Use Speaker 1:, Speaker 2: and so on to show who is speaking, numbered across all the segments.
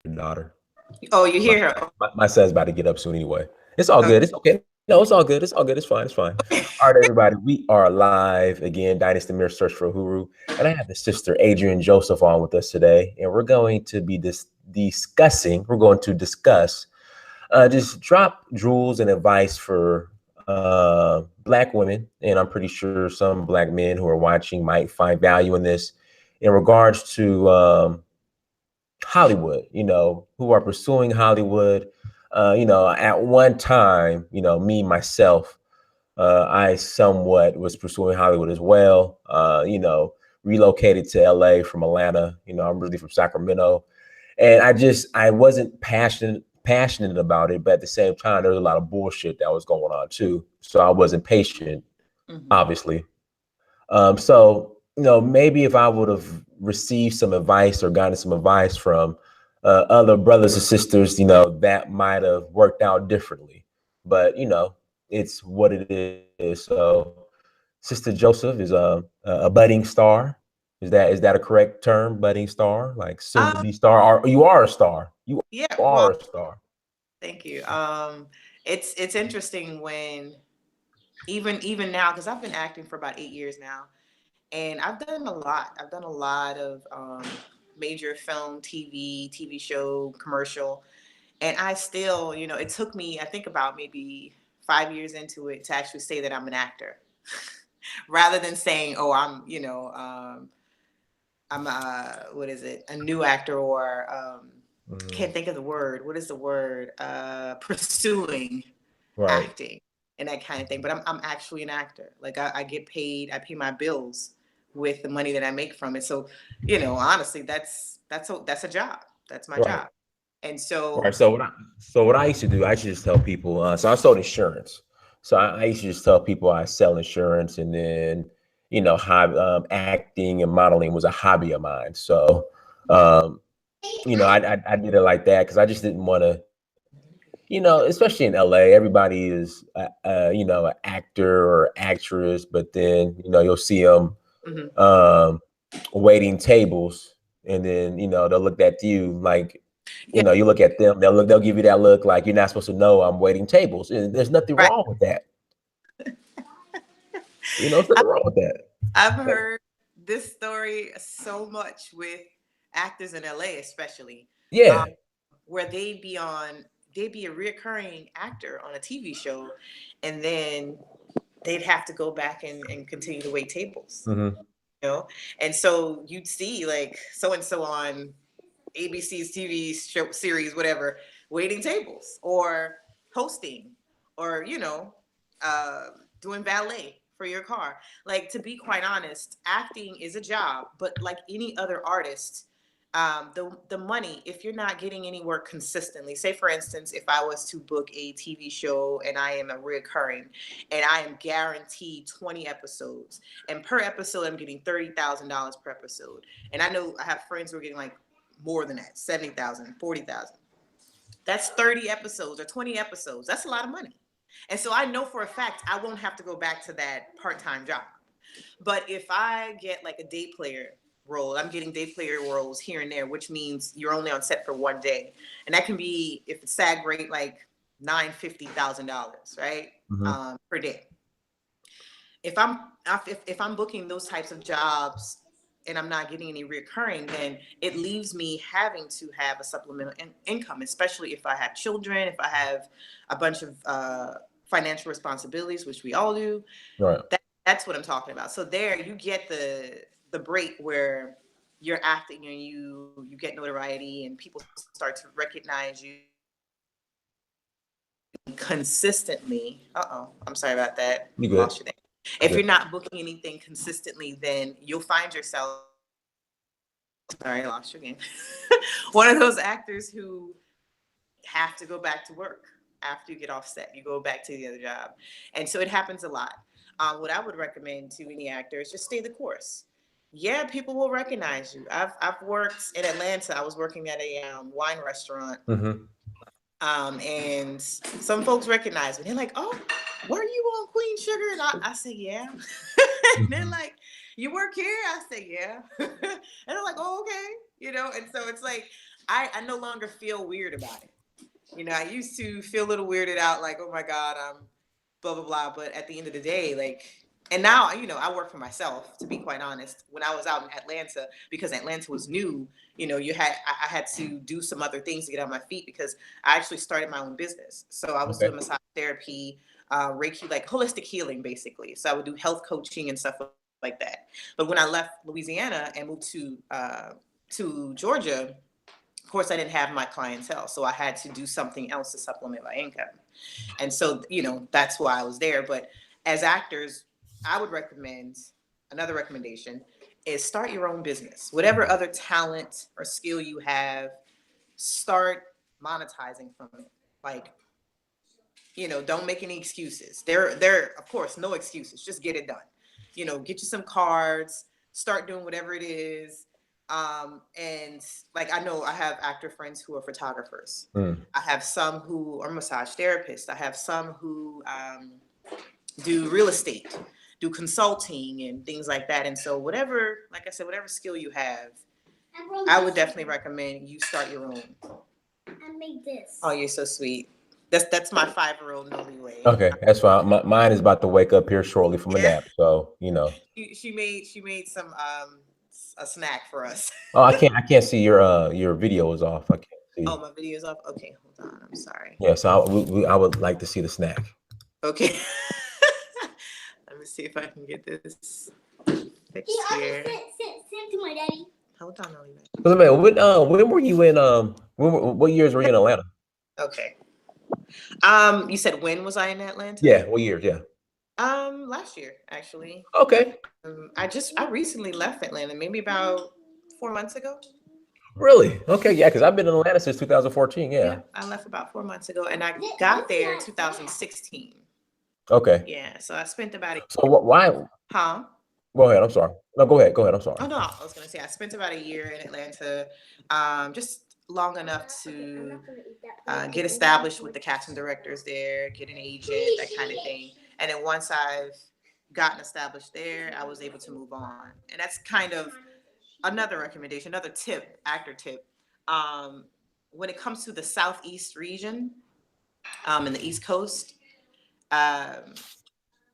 Speaker 1: daughter.
Speaker 2: Oh, you
Speaker 1: My,
Speaker 2: hear her?
Speaker 1: my son's about to get up soon anyway. It's all
Speaker 2: Okay.
Speaker 1: good. It's okay. No, it's all good. It's all good. It's fine. It's fine. All right, everybody. We are live again. Dynasty Mirror Search for Huru, and I have the sister Adrian Joseph on with us today, and we're going to be discussing. We're going to discuss just drop jewels and advice for Black women, and I'm pretty sure some Black men who are watching might find value in this in regards to Hollywood, who are pursuing Hollywood. At one time, me myself, I somewhat was pursuing Hollywood as well. Relocated to LA from Atlanta. I'm really from Sacramento, and I wasn't passionate about it, but at the same time, there was a lot of bullshit that was going on too. So I wasn't patient,
Speaker 2: Mhm.
Speaker 1: obviously. So maybe if I would have received some advice or gotten some advice from other brothers and sisters, that might have worked out differently. But it's what it is. So, Sister Joseph is a budding star. Is that a correct term? Budding star, like soon to be
Speaker 2: Um,
Speaker 1: star, or you are a star. You
Speaker 2: yeah,
Speaker 1: are a
Speaker 2: well,
Speaker 1: star.
Speaker 2: thank you. It's interesting when even now, because I've been acting for about 8 years now, and I've done a lot. I've done a lot of major film, TV show, commercial, and I still, it took me, I think about maybe 5 years into it to actually say that I'm an actor, rather than saying, oh, I'm what is it, a new actor, or can't
Speaker 1: Mm,
Speaker 2: think of the word. What is the word? Pursuing
Speaker 1: right.
Speaker 2: acting and that kind of thing. But I'm actually an actor. Like I get paid. I pay my bills with the money that I make from it. So, honestly, that's a job. That's my
Speaker 1: Right.
Speaker 2: job. And
Speaker 1: Right.
Speaker 2: so,
Speaker 1: So what I used to do, I used to just tell people. So I sold insurance. So I used to just tell people I sell insurance, and then acting and modeling was a hobby of mine. So um, I did it like that because I just didn't want to. Especially in LA, everybody is an actor or actress, but then you'll see them
Speaker 2: mhm.
Speaker 1: um, waiting tables, and then they'll look at you like,
Speaker 2: Yeah,
Speaker 1: you look at them, they'll give you that look like you're not supposed to know I'm waiting tables, and there's nothing
Speaker 2: right.
Speaker 1: wrong with that. There's nothing wrong with that.
Speaker 2: I've
Speaker 1: But
Speaker 2: heard this story so much with actors in LA, especially, um,
Speaker 1: yeah,
Speaker 2: where they'd be a reoccurring actor on a TV show, and then they'd have to go back and continue to wait tables,
Speaker 1: hmm,
Speaker 2: you know? And so you'd see like so and so on ABC's TV show series, whatever, waiting tables or hosting or, uh, doing valet for your car. Like, to be quite honest, acting is a job, but like any other artist, the money, if you're not getting any work consistently, say for instance, if I was to book a TV show and I am a reoccurring and I am guaranteed 20 episodes, and per episode I'm getting $30,000 per episode, and I know I have friends who are getting like more than that, 70,000, 40,000. That's 30 episodes or 20 episodes. That's a lot of money. And so I know for a fact I won't have to go back to that part-time job. But if I get like a day player role, I'm getting day player roles here and there, which means you're only on set for one day. And that can be, if it's SAG rate, like $950,000, right?
Speaker 1: hmm,
Speaker 2: Per day. If I'm booking those types of jobs and I'm not getting any recurring, then it leaves me having to have a supplemental income, especially if I have children, if I have a bunch of financial responsibilities, which we all do.
Speaker 1: right.
Speaker 2: That's what I'm talking about. So there, you get the break where you're acting and you get notoriety and people start to recognize you consistently. I'm sorry about that.
Speaker 1: You good?
Speaker 2: Lost you there.
Speaker 1: You
Speaker 2: If
Speaker 1: good?
Speaker 2: you're not booking anything consistently, then you'll find yourself, sorry, I lost you again. One of those actors who have to go back to work after you get off set. You go back to the other job. And so it happens a lot. What I would recommend to any actor is just stay the course. Yeah, people will recognize you. I've worked in Atlanta. I was working at a wine restaurant,
Speaker 1: Hmm.
Speaker 2: and some folks recognize me. They're like, "Oh, were you on Queen Sugar?" And I say, "Yeah." And they're
Speaker 1: Hmm.
Speaker 2: like, "You work here?" I say, "Yeah." And they're like, "Oh, okay." And so it's like I no longer feel weird about it. You know, I used to feel a little weirded out, like, oh my God, I'm blah, blah, blah. But at the end of the day, like, and now, you know, I work for myself, to be quite honest. When I was out in Atlanta, because Atlanta was new, you know, I had to do some other things to get on my feet because I actually started my own business. So I was
Speaker 1: Okay.
Speaker 2: doing massage therapy, Reiki, like holistic healing, basically. So I would do health coaching and stuff like that. But when I left Louisiana and moved to Georgia, of course, I didn't have my clientele, so I had to do something else to supplement my income. And so, you know, that's why I was there. But as actors, I would recommend another recommendation is start your own business. Whatever other talent or skill you have, start monetizing from it. Like, you know, don't make any excuses. There, of course, no excuses. Just get it done. You know, get you some cards, start doing whatever it is. And like, I know I have actor friends who are photographers. I have some who are massage therapists. I have some who do real estate, do consulting and things like that. And so whatever, like I said, whatever skill you have, I would definitely recommend you start your own. I made this. Oh, you're so sweet. That's my 5-year-old no leeway.
Speaker 1: Okay, that's fine. Mine is about to wake up here shortly from a nap, so you know.
Speaker 2: She made some a snack for us.
Speaker 1: Oh, I can't see your video is off. I can't see.
Speaker 2: Oh, my video is off. Okay, hold on. I'm sorry.
Speaker 1: Yeah, so I would like to see the snack.
Speaker 2: Okay. Let me see if I can get this fixed here. Send to my daddy. Hold on,
Speaker 1: When were you in what years were you in Atlanta?
Speaker 2: Okay. You said when was I in Atlanta?
Speaker 1: Yeah, what years? Yeah.
Speaker 2: Last year actually.
Speaker 1: Okay.
Speaker 2: I recently left Atlanta, maybe about 4 months ago.
Speaker 1: Really? Okay, yeah, because I've been in Atlanta since 2014. Yeah.
Speaker 2: I left about 4 months ago, and I got there 2016.
Speaker 1: Okay.
Speaker 2: Yeah, so I spent about a.
Speaker 1: So why?
Speaker 2: Huh?
Speaker 1: Go ahead. I'm sorry. No, go ahead. Go ahead. I'm sorry.
Speaker 2: Oh no, I was gonna say I spent about a year in Atlanta, just long enough to get established with the casting directors there, get an agent, that kind of thing. And then once I've gotten established there, I was able to move on. And that's kind of another recommendation, another tip, actor tip. When it comes to the Southeast region, in the East Coast,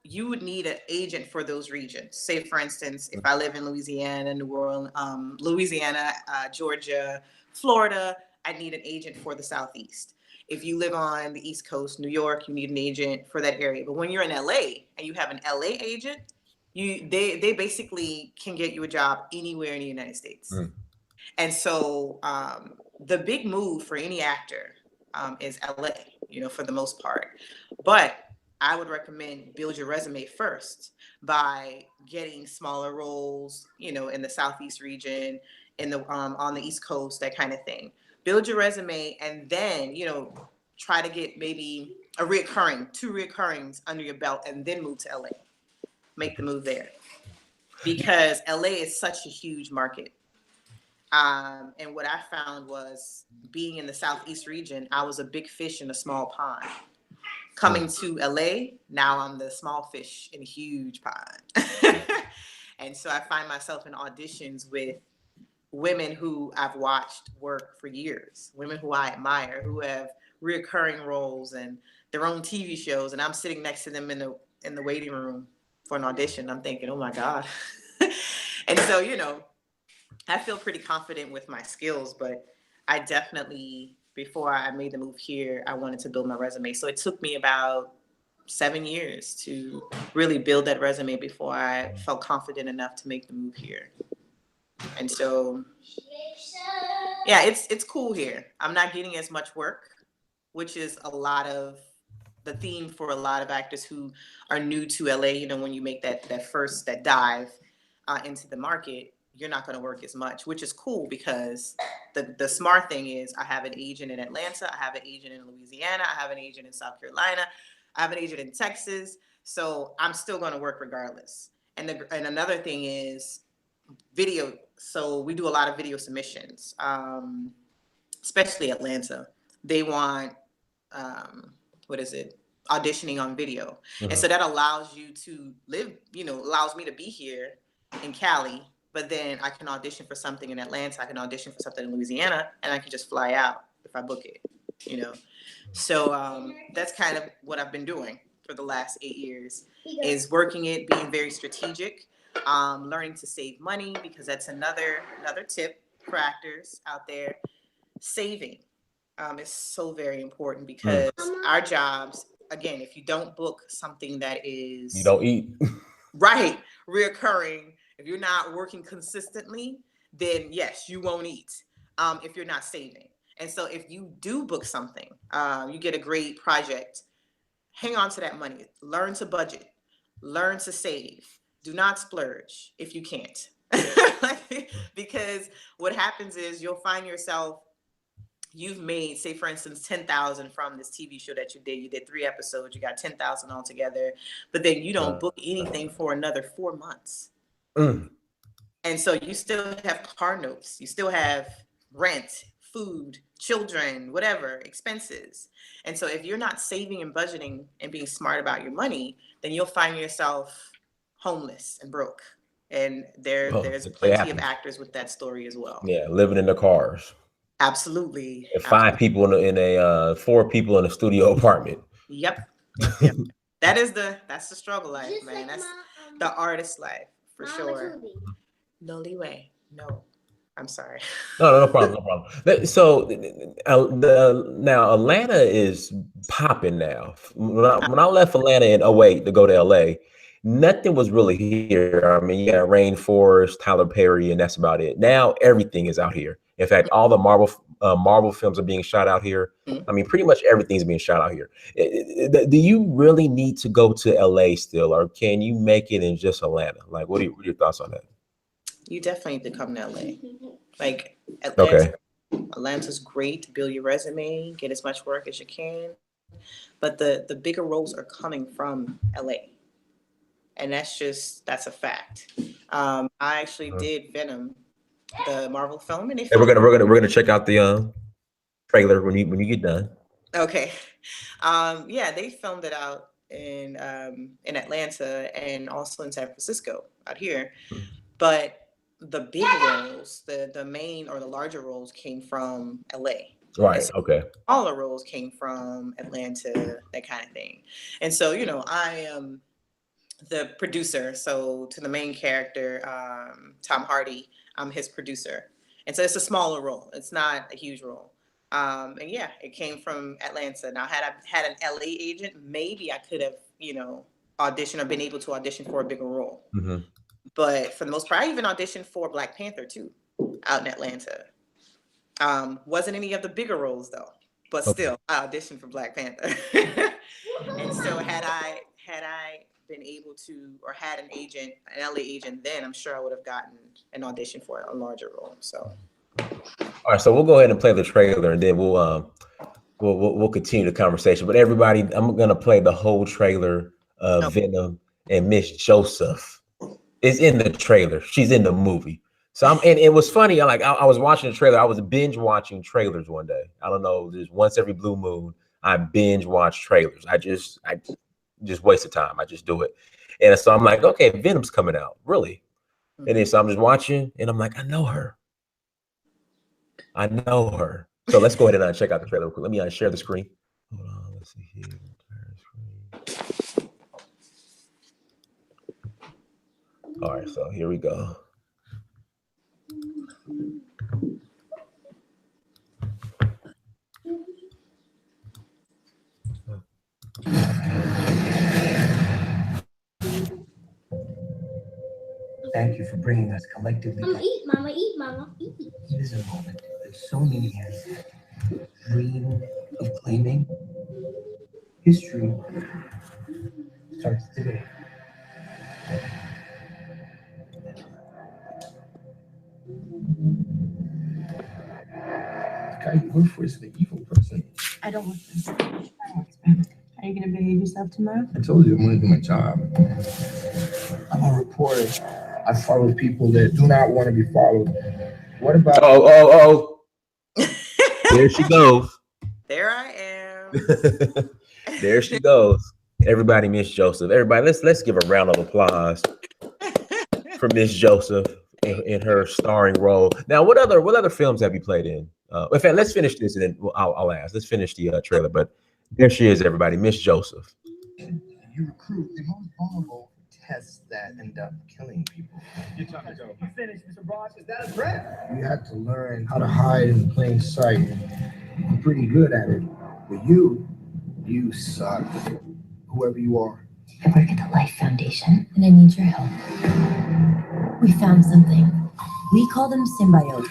Speaker 2: you would need an agent for those regions. Say, for instance, if I live in Louisiana, New Orleans, Louisiana, Georgia, Florida, I need an agent for the Southeast. If you live on the East Coast, New York, you need an agent for that area. But when you're in LA and you have an LA agent, they basically can get you a job anywhere in the United States. And so the big move for any actor is LA, you know, for the most part. But I would recommend build your resume first by getting smaller roles, you know, in the Southeast region, in the on the East Coast, that kind of thing. Build your resume, and then, you know, try to get maybe two reoccurrings under your belt, and then move to LA. Make the move there, because LA is such a huge market. And what I found was, being in the Southeast region, I was a big fish in a small pond. Coming to LA, now I'm the small fish in a huge pond. And so I find myself in auditions with women who I've watched work for years, women who I admire, who have reoccurring roles and their own TV shows, and I'm sitting next to them in the waiting room for an audition. I'm thinking, oh my God. And so, you know, I feel pretty confident with my skills, but I definitely, before I made the move here, I wanted to build my resume. So it took me about 7 years to really build that resume before I felt confident enough to make the move here. And so, yeah, it's cool here. I'm not getting as much work, which is a lot of the theme for a lot of actors who are new to LA. You know, when you make that dive into the market, you're not going to work as much, which is cool, because the smart thing is, I have an agent in Atlanta, I have an agent in Louisiana, I have an agent in South Carolina, I have an agent in Texas. So I'm still going to work regardless. And another thing is video. So we do a lot of video submissions, especially Atlanta. They want, auditioning on video. And so that allows you to live, you know, allows me to be here in Cali, but then I can audition for something in Atlanta, I can audition for something in Louisiana, and I can just fly out if I book it, you know. So that's kind of what I've been doing for the last 8 years, is working it, being very strategic, learning to save money, because that's another tip for actors out there. Saving is so very important, because our jobs, again, if you don't book something that is,
Speaker 1: you don't eat.
Speaker 2: Right, reoccurring, if you're not working consistently, then yes, you won't eat if you're not saving. And so if you do book something, you get a great project, hang on to that money, learn to budget, learn to save, do not splurge if you can't. Because what happens is you'll find yourself, you've made, say for instance, 10,000 from this TV show that you did. You did 3 episodes, you got 10,000 altogether, but then you don't book anything for another 4 months. And so you still have car notes, you still have rent, food, children, whatever, expenses. And so if you're not saving and budgeting and being smart about your money, then you'll find yourself homeless and broke. And there's plenty of actors with that story as well.
Speaker 1: Yeah, living in the cars.
Speaker 2: Absolutely.
Speaker 1: And 5 people in a 4 people in a studio apartment.
Speaker 2: Yep. That's the struggle life, man. That's the artist life for sure. No leeway. No. I'm sorry.
Speaker 1: No problem. So now Atlanta is popping now. When I left Atlanta in 2008 to go to LA, nothing was really here. I mean, you got Rainforest, Tyler Perry, and that's about it. Now everything is out here. In fact, all the Marvel films are being shot out here. I mean, pretty much everything's being shot out here. Do you really need to go to LA still, or can you make it in just Atlanta? Like, what are your thoughts on that?
Speaker 2: You definitely need to come to LA. Like, Atlanta's great. Build your resume, get as much work as you can. But the bigger roles are coming from LA. And that's a fact. I actually did Venom, the Marvel film, and
Speaker 1: we're gonna check out the trailer when you get done.
Speaker 2: Okay. Yeah, they filmed it out in Atlanta and also in San Francisco out here. But the big roles, the main or the larger roles came from LA.
Speaker 1: Right. So okay.
Speaker 2: All the roles came from Atlanta, that kind of thing. And so, I am the producer. So to the main character, Tom Hardy, I'm his producer. And so it's a smaller role. It's not a huge role. And yeah, it came from Atlanta. Now, had I had an LA agent, maybe I could have, auditioned or been able to audition for a bigger role. But for the most part, I even auditioned for Black Panther too, out in Atlanta. Wasn't any of the bigger roles though, but still, I auditioned for Black Panther. And so had I been able to, or had an LA agent, then I'm sure I would have gotten an audition for a larger role. So.
Speaker 1: All right, so we'll go ahead and play the trailer, and then we'll continue the conversation. But everybody, I'm gonna play the whole trailer of Venom, and Miss Joseph is in the trailer. She's in the movie. So and it was funny. I was watching the trailer. I was binge watching trailers one day. I don't know, just once every blue moon, I binge watch trailers. I just waste of time. I just do it. And so I'm like, okay, Venom's coming out, really. And then so I'm just watching, and I'm like, I know her. So let's go ahead and check out the trailer real quick. Let me share the screen. Hold on, let's see here. All right, so here we go.
Speaker 3: Thank you for bringing us collectively. Mama, eat. It is a moment that so many have dreamed of claiming. History starts today. The guy you work for is the evil person.
Speaker 4: I don't want this. Are you going to behave yourself tomorrow?
Speaker 3: I told you I'm going to do my job. I'm a reporter. I follow people that do not want to be followed. What about?
Speaker 1: Oh! There she goes.
Speaker 2: There I am.
Speaker 1: There she goes. Everybody, Miss Joseph. Everybody, let's give a round of applause for Miss Joseph in her starring role. Now, what other films have you played in? In fact, let's finish this and then I'll ask. Let's finish the trailer. But there she is, everybody, Miss Joseph.
Speaker 3: You recruit the most vulnerable tests that end up killing people. You finished, Mr. Broad. Is that a threat? You have to learn how to hide in plain sight. I'm pretty good at it. But you suck. Whoever you are.
Speaker 5: I work at the Life Foundation, and I need your help. We found something. We call them symbiotes.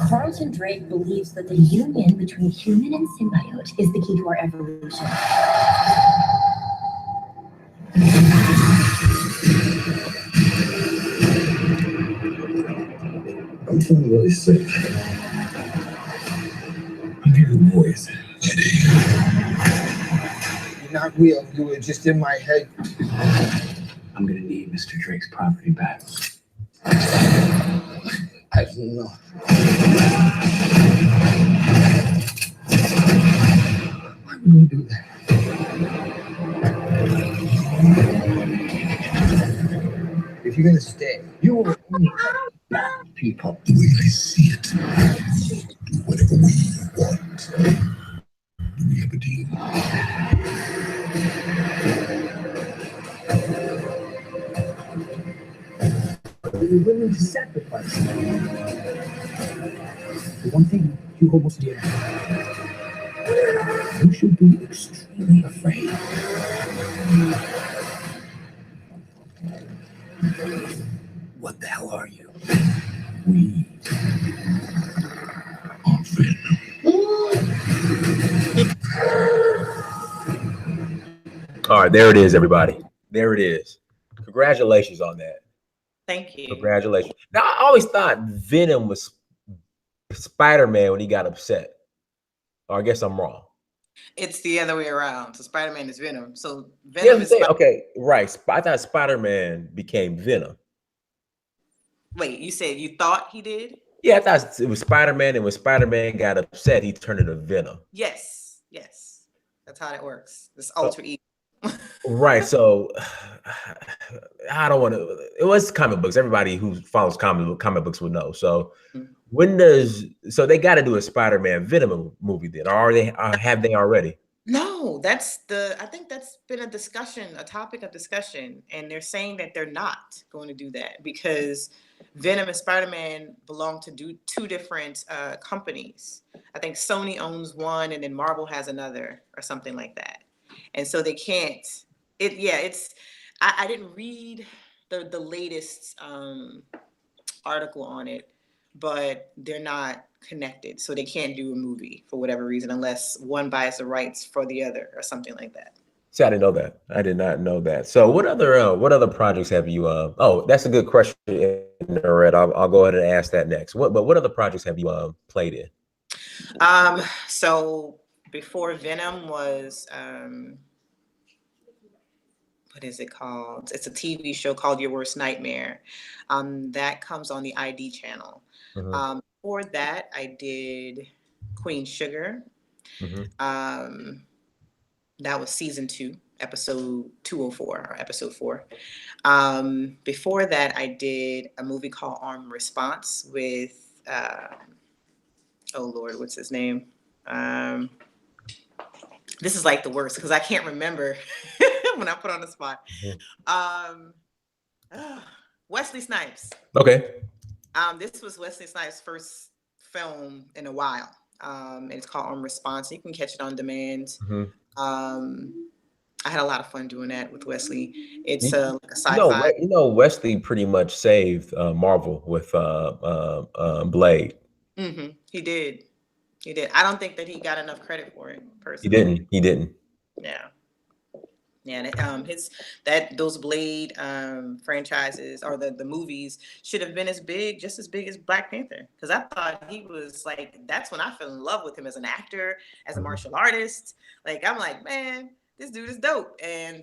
Speaker 5: Carlton Drake believes that the union between human and symbiote is the key to our evolution.
Speaker 3: I'm feeling really sick. I'm hearing noise. You're not real. You were just in my head. I'm gonna need Mr. Drake's property back. I don't know. Why would we do that? If you're gonna stay, you will only help people. The way I see it, do whatever we want. Do we have a deal? We're willing to sacrifice. The one thing you almost did. You should be extremely afraid. What the hell are you? We are Venom.
Speaker 1: All right, there it is, everybody. There it is. Congratulations on that.
Speaker 2: Thank you.
Speaker 1: Congratulations. Now, I always thought Venom was Spider-Man when he got upset. Or I guess I'm wrong.
Speaker 2: It's the other way around. So Spider-Man is Venom. So Venom is
Speaker 1: okay, right. I thought Spider-Man became Venom.
Speaker 2: Wait, you said you thought he did?
Speaker 1: Yeah, I thought it was Spider-Man, and when Spider-Man got upset, he turned into Venom.
Speaker 2: Yes. That's how that works. This alter ego.
Speaker 1: Right. So I don't want to. It was comic books. Everybody who follows comic books would know. So so they got to do a Spider-Man Venom movie then, or have they already?
Speaker 2: No, I think that's been a topic of discussion, and they're saying that they're not going to do that because Venom and Spider-Man belong to two different companies. I think Sony owns one, and then Marvel has another, or something like that. And so they can't. I didn't read the latest article on it, but they're not connected, so they can't do a movie for whatever reason unless one buys the rights for the other or something like that.
Speaker 1: See, I didn't know that. I did not know that. So what other projects have you? Oh, that's a good question, Red. I'll go ahead and ask that next. What other projects have you played in?
Speaker 2: So before Venom was what is it called? It's a TV show called Your Worst Nightmare. That comes on the ID channel.
Speaker 1: Mm-hmm.
Speaker 2: Before that, I did Queen Sugar.
Speaker 1: Mm-hmm.
Speaker 2: That was season 2, episode 204 or episode 4. Before that, I did a movie called Armed Response with oh Lord, what's his name? This is like the worst because I can't remember when I put on the spot. Wesley Snipes.
Speaker 1: Okay.
Speaker 2: This was Wesley Snipes' first film in a while. And it's called Armed Response. You can catch it on demand.
Speaker 1: Mm-hmm.
Speaker 2: I had a lot of fun doing that with Wesley. It's like a sci-fi.
Speaker 1: Wesley pretty much saved Marvel with Blade.
Speaker 2: Mm-hmm. He did. I don't think that he got enough credit for it personally.
Speaker 1: He didn't.
Speaker 2: Yeah. Those Blade franchises or the movies should have been just as big as Black Panther, because I thought he was like, that's when I fell in love with him as an actor, as a martial artist. Like, I'm like, man, this dude is dope. And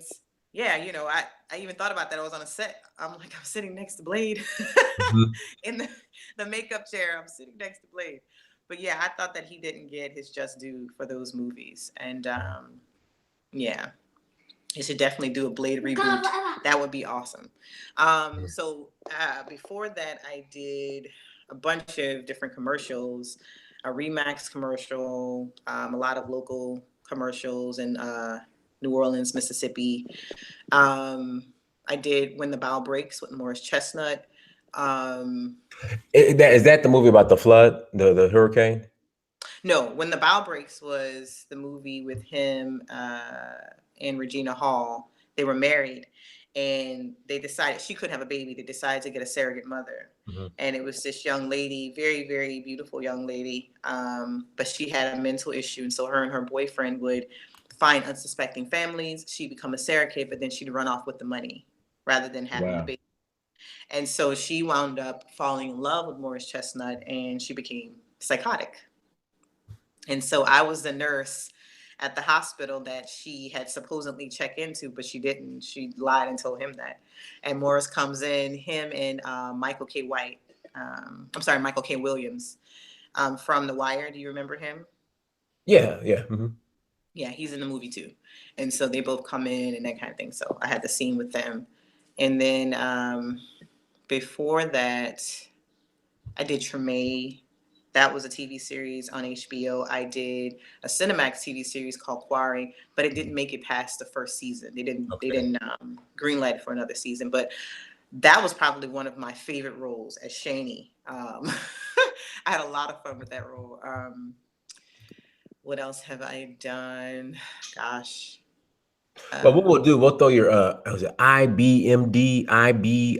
Speaker 2: yeah, I even thought about that. I was on a set. I'm sitting next to Blade in the makeup chair. I'm sitting next to Blade. But yeah, I thought that he didn't get his just due for those movies. And yeah. They should definitely do a Blade reboot. That would be awesome. So before that, I did a bunch of different commercials, a Remax commercial, a lot of local commercials in New Orleans, Mississippi. I did When the Bow Breaks with Morris Chestnut.
Speaker 1: Is that the movie about the flood, the hurricane?
Speaker 2: No, When the Bow Breaks was the movie with him and Regina Hall. They were married, and they decided she couldn't have a baby. They decided to get a surrogate mother. And it was this young lady, very, very beautiful young lady, but she had a mental issue. And so her and her boyfriend would find unsuspecting families. She'd become a surrogate, but then she'd run off with the money rather than having the baby. And so she wound up falling in love with Morris Chestnut, and she became psychotic. And so I was the nurse at the hospital that she had supposedly checked into, but she didn't. She lied and told him that. And Morris comes in, him and Michael K. Michael K. Williams from The Wire. Do you remember him?
Speaker 1: Yeah.
Speaker 2: Yeah, he's in the movie too. And so they both come in and that kind of thing. So I had the scene with them. And then before that, I did Treme. That was a TV series on HBO. I did a Cinemax TV series called Quarry, but it didn't make it past the first season. They didn't greenlight it for another season. But that was probably one of my favorite roles as Shani. I had a lot of fun with that role. What else have I done? Gosh.
Speaker 1: Well, what we'll do, we'll throw your was it IBMD,
Speaker 2: IMBD,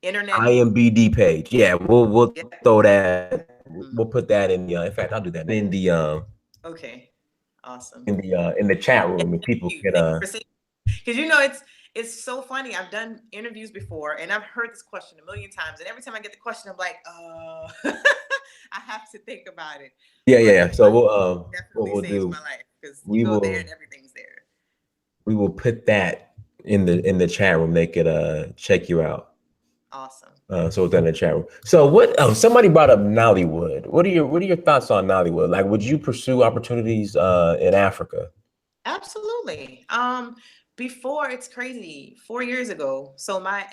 Speaker 2: Internet
Speaker 1: IMBD page. Yeah, we'll throw that. We'll put that in the. In fact, I'll do that in the.
Speaker 2: Okay, awesome.
Speaker 1: In the chat room, and people can.
Speaker 2: Because it's so funny. I've done interviews before, and I've heard this question a million times, and every time I get the question, I'm like, I have to think about it.
Speaker 1: Yeah. So
Speaker 2: what we'll do, my life, because
Speaker 1: we
Speaker 2: go
Speaker 1: will
Speaker 2: there and everything's there.
Speaker 1: We will put that in the chat room. They could check you out.
Speaker 2: Awesome.
Speaker 1: So it's in the chat room. So what? Somebody brought up Nollywood. What are your thoughts on Nollywood? Like, would you pursue opportunities in Africa?
Speaker 2: Absolutely. Before, it's crazy, 4 years ago. So my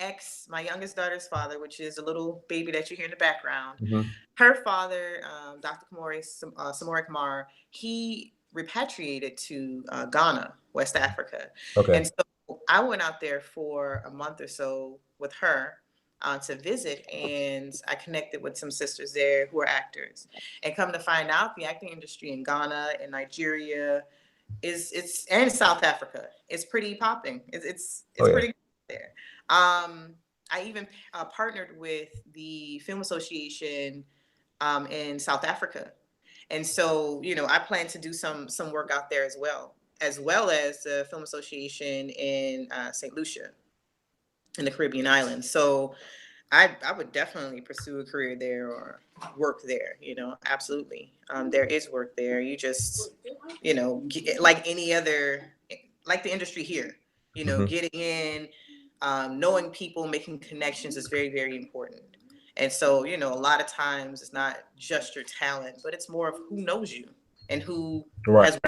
Speaker 2: youngest daughter's father, which is a little baby that you hear in the background, her father, Dr. Samori Kamara, he repatriated to Ghana, West Africa.
Speaker 1: Okay.
Speaker 2: And so I went out there for a month or so with her to visit, and I connected with some sisters there who are actors. And come to find out, the acting industry in Ghana and Nigeria and South Africa, it's pretty popping. It's pretty good there. I even partnered with the Film Association in South Africa, and so I plan to do some work out there as well as the Film Association in St. Lucia in the Caribbean islands. So I would definitely pursue a career there or work there, absolutely. There is work there. You just, like any other, like the industry here, getting in, knowing people, making connections is very, very important. And so, a lot of times it's not just your talent, but it's more of who knows you and who has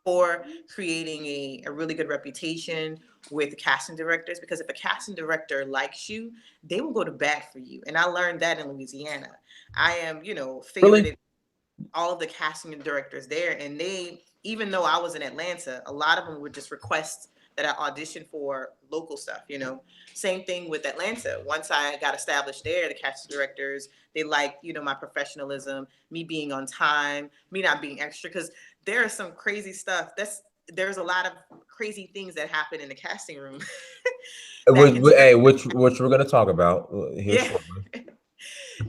Speaker 2: for creating a really good reputation with the casting directors, because if a casting director likes you, they will go to bat for you. And I learned that in Louisiana. I am, favorited all of the casting directors there. And they, even though I was in Atlanta, a lot of them would just request that I audition for local stuff, Same thing with Atlanta. Once I got established there, the casting directors, they liked, my professionalism, me being on time, me not being extra, because there is some crazy stuff. There's a lot of crazy things that happen in the casting room.
Speaker 1: Which we're gonna talk about here shortly.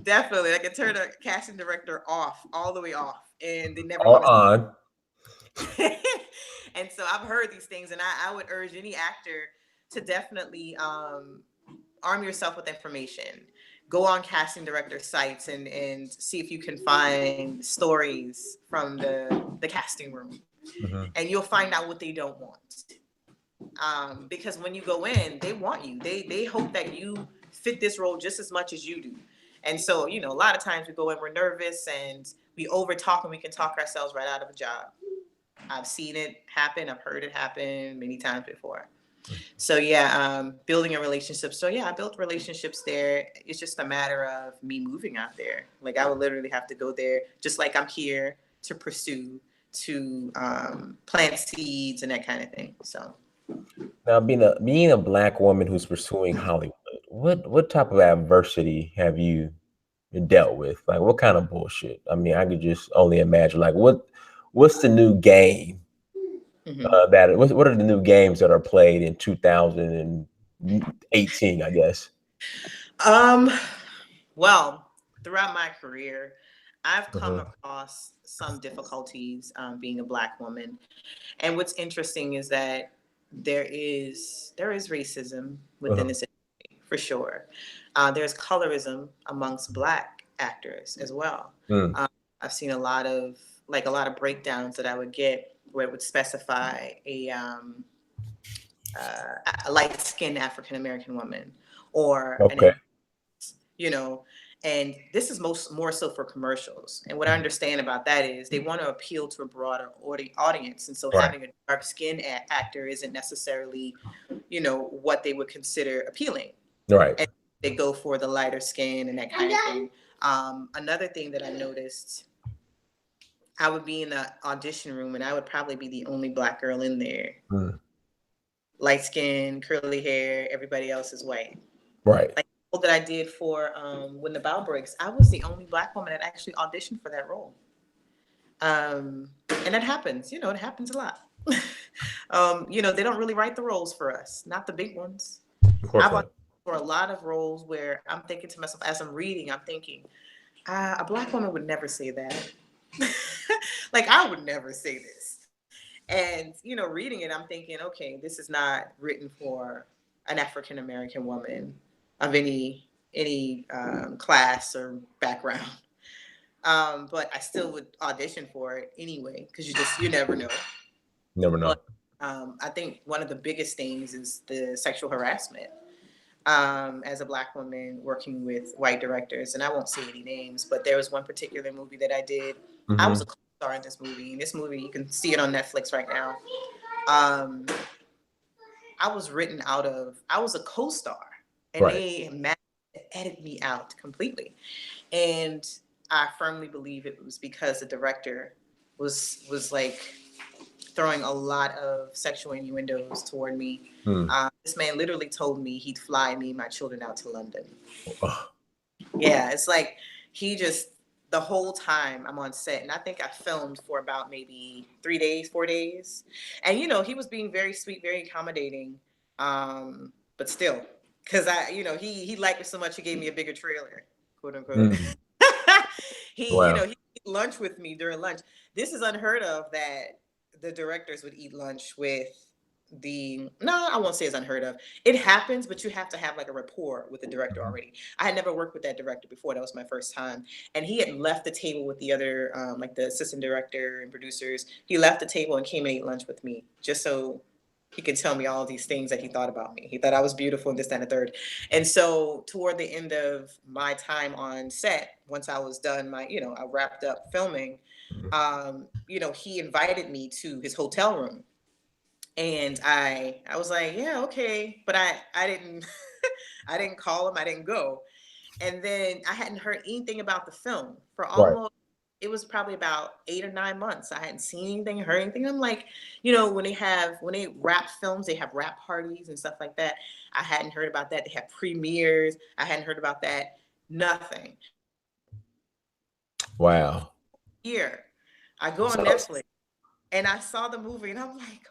Speaker 2: Definitely, I can turn a casting director off, all the way off, and they never
Speaker 1: on.
Speaker 2: And so I've heard these things, and I would urge any actor to definitely arm yourself with information. Go on casting director sites and see if you can find stories from the casting room. And you'll find out what they don't want. Because when you go in, they want you. They hope that you fit this role just as much as you do. And so, a lot of times we go in, we're nervous, and we over talk, and we can talk ourselves right out of a job. I've seen it happen. I've heard it happen many times before. So yeah, building a relationship. So yeah, I built relationships there. It's just a matter of me moving out there. Like I would literally have to go there, just like I'm here to pursue, to plant seeds and that kind of thing. So
Speaker 1: Now, being a Black woman who's pursuing Hollywood, what type of adversity have you dealt with? Like, what kind of bullshit? I mean, I could just only imagine. Like, what's the new game? What are the new games that are played in 2018? I guess.
Speaker 2: Well, throughout my career, I've come
Speaker 1: Mhm.
Speaker 2: across some difficulties being a Black woman, and what's interesting is that there is racism within
Speaker 1: Uh-huh.
Speaker 2: this industry for sure. There's colorism amongst Black actors as well.
Speaker 1: Mm.
Speaker 2: Um, I've seen a lot of breakdowns that I would get where it would specify a light skinned African American woman or an
Speaker 1: Okay.
Speaker 2: you know and this is more so for commercials, and what I understand about that is they want to appeal to a broader audience, and so
Speaker 1: Right.
Speaker 2: having a dark skinned actor isn't necessarily what they would consider appealing,
Speaker 1: Right.
Speaker 2: and they go for the lighter skin and that kind of thing. Another thing that I noticed, I would be in the audition room and I would probably be the only Black girl in there,
Speaker 1: Mm.
Speaker 2: light skin, curly hair, everybody else is white.
Speaker 1: Right.
Speaker 2: Like the role that I did for When the Bow Breaks, I was the only Black woman that actually auditioned for that role. And that happens, it happens a lot. They don't really write the roles for us, not the big ones.
Speaker 1: Of course
Speaker 2: I've
Speaker 1: not.
Speaker 2: auditioned for a lot of roles where I'm thinking to myself as I'm reading, I'm thinking, a Black woman would never say that. Like I would never say this. And reading it, I'm thinking, okay, this is not written for an African American woman of any class or background. But I still would audition for it anyway because you never know.
Speaker 1: Never know.
Speaker 2: But I think one of the biggest things is the sexual harassment. As a Black woman working with white directors, and I won't say any names, but there was one particular movie that I did. I was
Speaker 1: Mm-hmm.
Speaker 2: a co-star in this movie. In this movie, you can see it on Netflix right now. Um, I was a co-star, and
Speaker 1: Right.
Speaker 2: they managed to edit me out completely. And I firmly believe it was because the director was like throwing a lot of sexual innuendos toward me.
Speaker 1: Mm.
Speaker 2: This man literally told me he'd fly me and my children out to London.
Speaker 1: Ugh.
Speaker 2: Yeah, it's like he just the whole time I'm on set, and I think I filmed for about maybe 3 days, 4 days, and he was being very sweet, very accommodating, but still, because he liked me so much, he gave me a bigger trailer, quote unquote.
Speaker 1: Mm.
Speaker 2: he
Speaker 1: Wow.
Speaker 2: he ate lunch with me during lunch. This is unheard of that the directors would eat lunch with no, I won't say it's unheard of. It happens, but you have to have like a rapport with the director
Speaker 1: Mhm.
Speaker 2: already. I had never worked with that director before. That was my first time. And he had left the table with the other, like the assistant director and producers. He left the table and came and ate lunch with me just so he could tell me all these things that he thought about me. He thought I was beautiful and this, that, and the third. And so toward the end of my time on set, once I was done, I wrapped up filming, he invited me to his hotel room. And I was like, yeah, okay, but I didn't I didn't call him, I didn't go. And then I hadn't heard anything about the film for
Speaker 1: Right.
Speaker 2: almost, it was probably about 8 or 9 months. I hadn't seen anything, heard anything. I'm like, when they wrap films, they have wrap parties and stuff like that. I hadn't heard about that. They have premieres. I hadn't heard about that. Nothing.
Speaker 1: Wow.
Speaker 2: Here, I go on
Speaker 1: So,
Speaker 2: Netflix and I saw the movie and I'm like,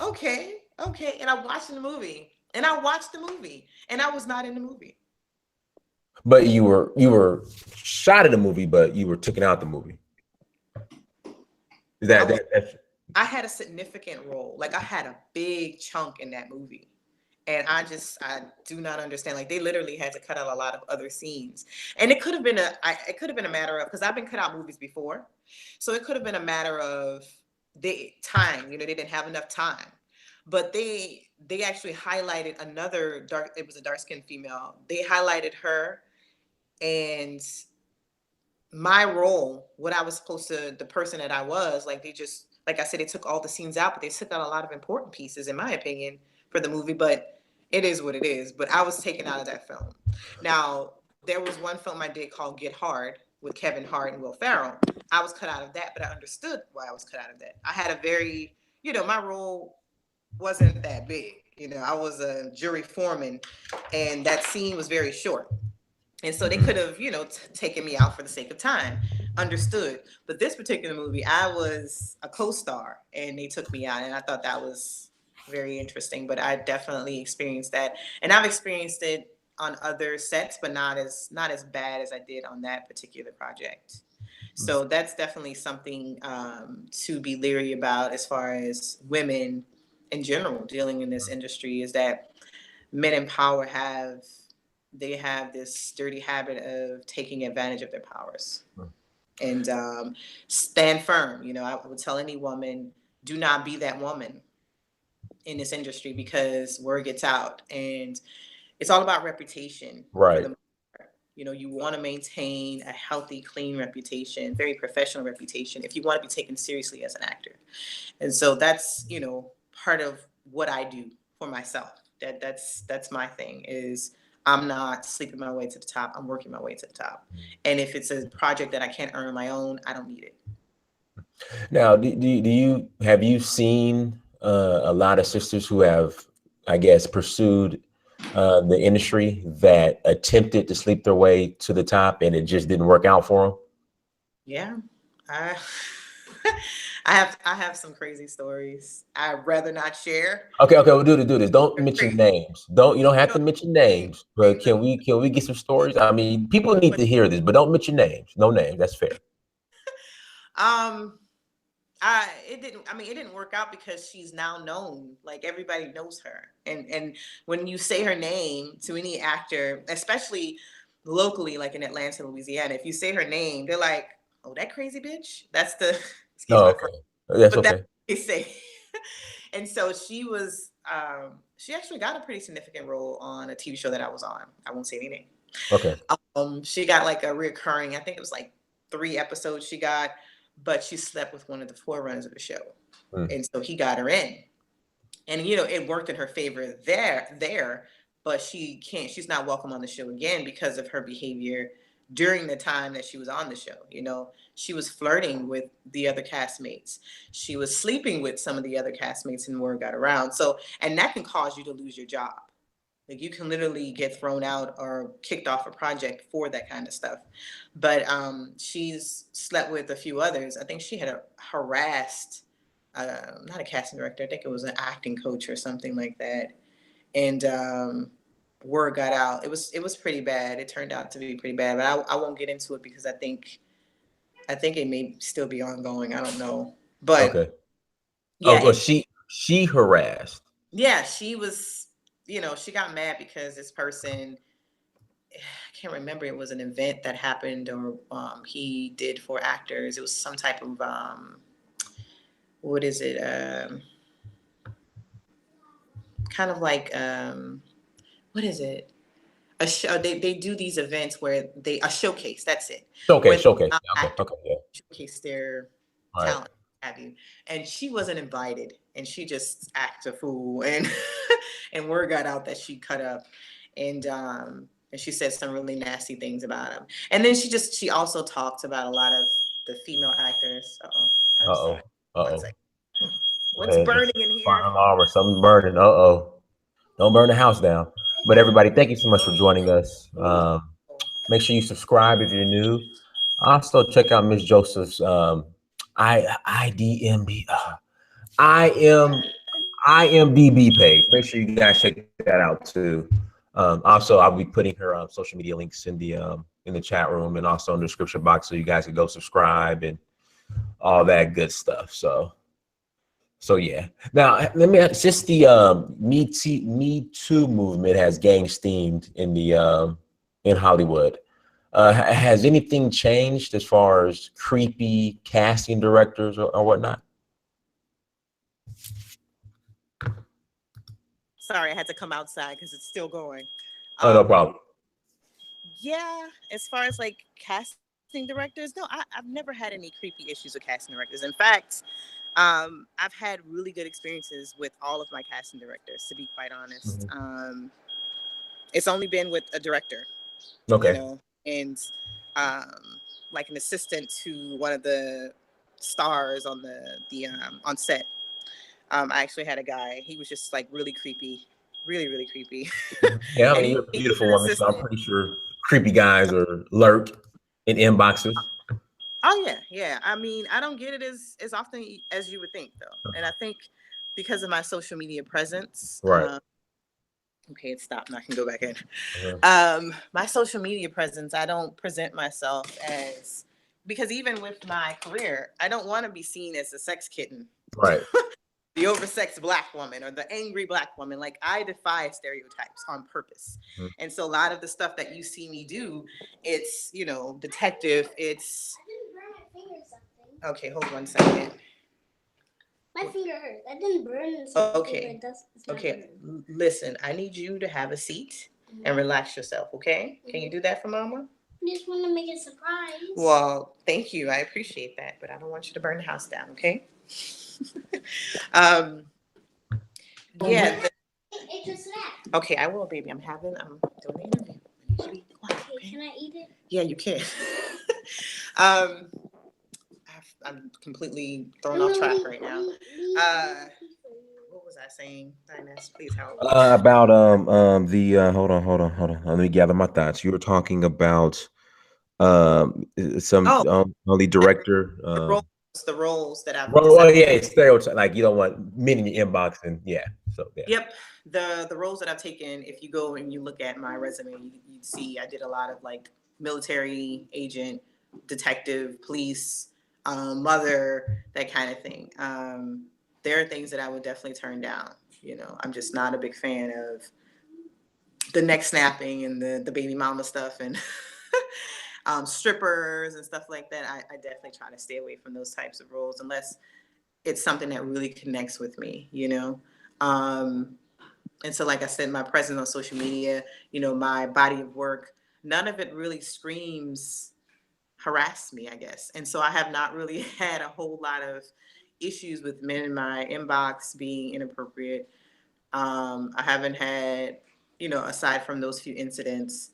Speaker 2: okay, okay. And I watched the movie and I watched the movie and I was not in the movie.
Speaker 1: but you were shot in the movie, but you were taken out the movie. Is that's
Speaker 2: I had a significant role. Like I had a big chunk in that movie. And I do not understand. Like they literally had to cut out a lot of other scenes. And it could have been a matter of, because I've been cut out movies before. So it could have been a matter of the time, they didn't have enough time. But they actually highlighted it was a dark-skinned female. They highlighted her and my role, what I was supposed to, the person that I was, like they just like I said, they took all the scenes out, but they took out a lot of important pieces, in my opinion, for the movie. But it is what it is. But I was taken out of that film. Now, there was one film I did called Get Hard with Kevin Hart and Will Ferrell. I was cut out of that, but I understood why I was cut out of that. I had a very, my role wasn't that big. I was a jury foreman, and that scene was very short. And so they could have, taken me out for the sake of time. Understood. But this particular movie, I was a co-star, and they took me out, and I thought that was very interesting. But I definitely experienced that, and I've experienced it on other sets, but not as bad as I did on that particular project. So that's definitely something to be leery about as far as women in general dealing in this industry, is that men in power have this dirty habit of taking advantage of their powers. And stand firm. I would tell any woman, do not be that woman in this industry, because word gets out, and it's all about reputation.
Speaker 1: Right.
Speaker 2: You want to maintain a healthy, clean reputation, very professional reputation, if you want to be taken seriously as an actor. And so that's, part of what I do for myself. That's my thing, is I'm not sleeping my way to the top. I'm working my way to the top. And if it's a project that I can't earn on my own, I don't need it.
Speaker 1: Now, have you seen a lot of sisters who have, I guess, pursued the industry that attempted to sleep their way to the top and it just didn't work out for them?
Speaker 2: Yeah, I have some crazy stories. I'd rather not share.
Speaker 1: Okay, we'll do this. Don't mention names. You don't have to mention names, but can we get some stories? I mean, people need to hear this, but don't mention names. No names. That's fair.
Speaker 2: It didn't work out because she's now known, like everybody knows her. And when you say her name to any actor, especially locally, like in Atlanta, Louisiana, if you say her name, they're like, "Oh, that crazy bitch." That's the
Speaker 1: okay. That's okay.
Speaker 2: That's what they say. And so she actually got a pretty significant role on a TV show that I was on. I won't say any name.
Speaker 1: Okay.
Speaker 2: She got like a reoccurring, I think it was like 3 episodes she got, but she slept with one of the forerunners of the show. And so he got her in. And, it worked in her favor there, but she's not welcome on the show again because of her behavior during the time that she was on the show. She was flirting with the other castmates. She was sleeping with some of the other castmates, and word got around. So, and that can cause you to lose your job. Like, you can literally get thrown out or kicked off a project for that kind of stuff. But she's slept with a few others. I think she had harassed, not a casting director, I think it was an acting coach or something like that. And word got out. It was pretty bad. It turned out to be pretty bad. But I won't get into it because I think it may still be ongoing. I don't know. But
Speaker 1: okay.
Speaker 2: Yeah.
Speaker 1: Well, she harassed.
Speaker 2: Yeah, she was. She got mad because this person, I can't remember, it was an event that happened or he did for actors. It was some type of, what is it? Kind of like, what is it? A show. They do these events where a showcase. That's it.
Speaker 1: Showcase. Okay. Yeah.
Speaker 2: Showcase their
Speaker 1: All
Speaker 2: talent. Have you? And she wasn't invited, and she just acted a fool, and and word got out that she cut up, and she said some really nasty things about him. And then she also talked about a lot of the female actors. What's burning in here?
Speaker 1: Fire alarm or something burning. Don't burn the house down. But everybody, thank you so much for joining us. Make sure you subscribe if you're new. Also check out Miss Joseph's IMDb page. Make sure you guys check that out too. Also, I'll be putting her social media links in the chat room and also in the description box, so you guys can go subscribe and all that good stuff. So yeah. Now let me ask, just the Me Too movement has gained steam in Hollywood. Has anything changed as far as creepy casting directors or whatnot?
Speaker 2: Sorry, I had to come outside because it's still going.
Speaker 1: Oh, no problem.
Speaker 2: Yeah, as far as like casting directors, no, I've never had any creepy issues with casting directors. In fact, I've had really good experiences with all of my casting directors, to be quite honest. It's only been with a director,
Speaker 1: Okay.
Speaker 2: and like an assistant to one of the stars on the on set. I actually had a guy. He was just like really creepy, really creepy.
Speaker 1: Yeah, I
Speaker 2: And
Speaker 1: mean, you're a
Speaker 2: he was
Speaker 1: beautiful
Speaker 2: an
Speaker 1: woman, so I'm
Speaker 2: assistant.
Speaker 1: pretty sure creepy guys are lurk in inboxes.
Speaker 2: Oh yeah. I mean, I don't get it as often as you would think, though. And I think because of my social media presence,
Speaker 1: Right.
Speaker 2: okay, it stopped. And I can go back in.
Speaker 1: Uh-huh.
Speaker 2: My social media presence, I don't present myself as, because even with my career, I don't want to be seen as a sex kitten,
Speaker 1: Right.
Speaker 2: the oversexed black woman or the angry black woman. Like, I defy stereotypes on purpose.
Speaker 1: Mhm.
Speaker 2: And so a lot of the stuff that you see me do, it's, detective. It's, okay, hold 1 second.
Speaker 5: My finger hurt. That didn't burn.
Speaker 2: Okay. Okay. Listen, I need you to have a seat and relax yourself, okay? Can you do that for mama?
Speaker 5: I just want to make a surprise.
Speaker 2: Well, thank you. I appreciate that, but I don't want you to burn the house down, okay? um, yeah.
Speaker 5: It's a snack.
Speaker 2: Okay, I will, baby. I'm doing the interview. I need you to be quiet, okay?
Speaker 5: Can I eat it?
Speaker 2: Yeah, you can. I'm completely thrown off track right now. What was I saying? Dinus, please help.
Speaker 1: About the hold on. Let me gather my thoughts. You were talking about some only director.
Speaker 2: The roles that I've
Speaker 1: Well, yeah, it's stereotype. Like you don't want men in your inbox, and yeah. So yeah.
Speaker 2: Yep, the roles that I've taken. If you go and you look at my resume, you'd see I did a lot of like military agent, detective, police, mother, that kind of thing. There are things that I would definitely turn down. I'm just not a big fan of the neck snapping and the baby mama stuff and strippers and stuff like that. I definitely try to stay away from those types of roles unless it's something that really connects with me, and so, like I said, my presence on social media, my body of work, none of it really screams harass me, I guess. And so I have not really had a whole lot of issues with men in my inbox being inappropriate. I haven't had, aside from those few incidents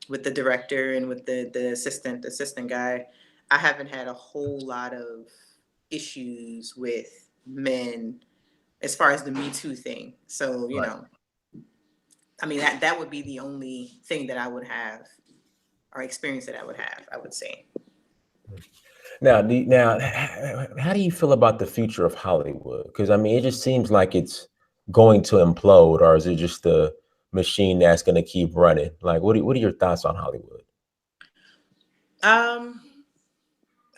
Speaker 2: with the director and with the assistant guy, I haven't had a whole lot of issues with men as far as the Me Too thing. So, I mean, that would be the only thing that I would have or experience that I would have, I would say.
Speaker 1: Now, how do you feel about the future of Hollywood? Because I mean, it just seems like it's going to implode, or is it just a machine that's going to keep running? Like, what are your thoughts on Hollywood?
Speaker 2: I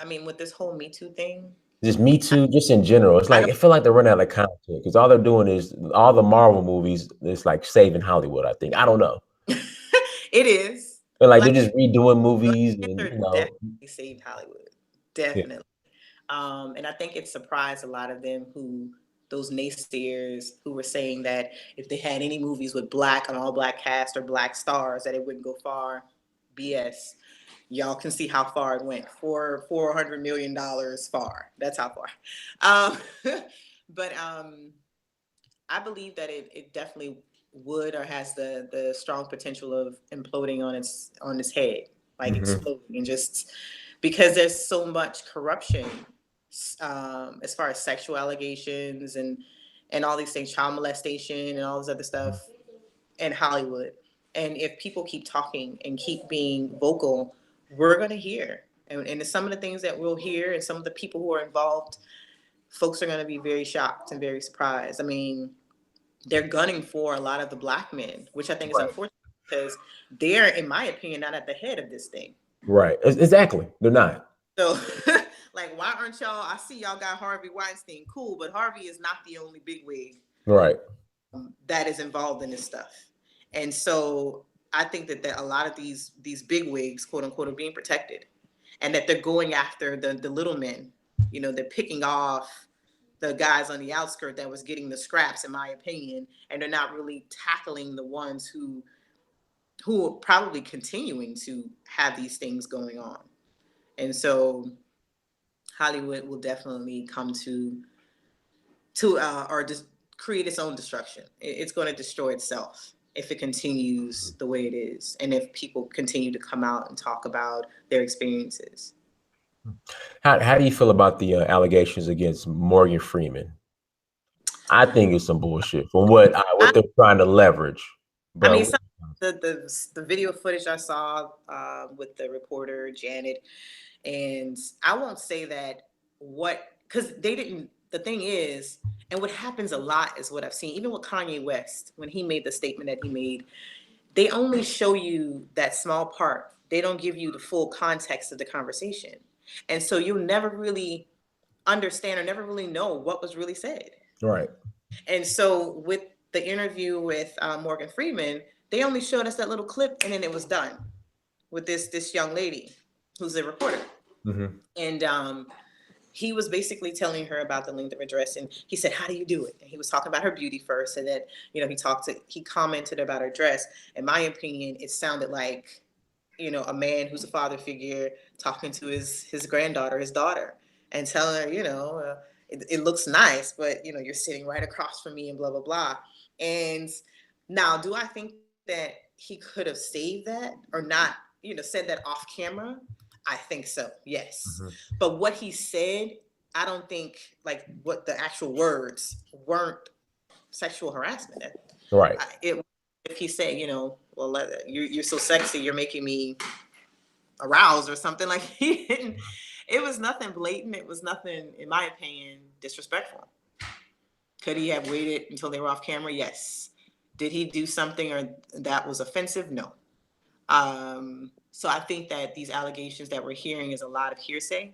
Speaker 2: mean, with this whole Me Too thing,
Speaker 1: Just Me Too, just in general. It's like I feel like they're running out of content because all they're doing is all the Marvel movies. It's like saving Hollywood. I think I don't know.
Speaker 2: It is.
Speaker 1: But like they're just redoing movies, and
Speaker 2: definitely saved Hollywood, definitely.
Speaker 1: Yeah.
Speaker 2: And I think it surprised a lot of them those naysayers who were saying that if they had any movies with an all black cast or black stars, that it wouldn't go far. BS. Y'all can see how far it went. $400 million far. That's how far. But I believe that it definitely would or has the strong potential of imploding on its head, like exploding, and just because there's so much corruption as far as sexual allegations and all these things, child molestation and all this other stuff in Hollywood. And if people keep talking and keep being vocal, we're going to hear. And some of the things that we'll hear and some of the people who are involved, folks are going to be very shocked and very surprised. I mean, they're gunning for a lot of the black men, which I think is unfortunate because they're, in my opinion, not at the head of this thing.
Speaker 1: Right. Exactly. They're not.
Speaker 2: So, like, why aren't y'all? I see y'all got Harvey Weinstein. Cool, but Harvey is not the only bigwig.
Speaker 1: Right.
Speaker 2: That is involved in this stuff. And so I think that a lot of these bigwigs, quote unquote, are being protected, and that they're going after the little men. They're picking off the guys on the outskirts that was getting the scraps, in my opinion, and they're not really tackling the ones who are probably continuing to have these things going on. And so Hollywood will definitely come to or just create its own destruction. It's going to destroy itself if it continues the way it is, and if people continue to come out and talk about their experiences.
Speaker 1: How do you feel about the allegations against Morgan Freeman? I think it's some bullshit from what they're trying to leverage. But
Speaker 2: I mean, the video footage I saw with the reporter Janet, and I won't say that because they didn't. The thing is, and what happens a lot is what I've seen, even with Kanye West, when he made the statement that he made, they only show you that small part. They don't give you the full context of the conversation. And so you'll never really understand or never really know what was really said.
Speaker 1: Right.
Speaker 2: And so with the interview with Morgan Freeman, they only showed us that little clip, and then it was done with this young lady who's a reporter.
Speaker 1: Mm-hmm.
Speaker 2: And he was basically telling her about the length of her dress, and he said, "How do you do it?" And he was talking about her beauty first, and then he commented about her dress. In my opinion, it sounded like a man who's a father figure talking to his granddaughter, his daughter, and telling her, it looks nice, but you're sitting right across from me, and blah blah blah. And now, do I think that he could have saved that or not? Said that off camera. I think so, yes.
Speaker 1: Mm-hmm.
Speaker 2: But what he said, I don't think, like, what the actual words weren't sexual harassment.
Speaker 1: Right.
Speaker 2: If he said, well, you're so sexy, you're making me aroused or something, like, he didn't. It was nothing blatant. It was nothing, in my opinion, disrespectful. Could he have waited until they were off camera? Yes. Did he do something or that was offensive? No. So I think that these allegations that we're hearing is a lot of hearsay,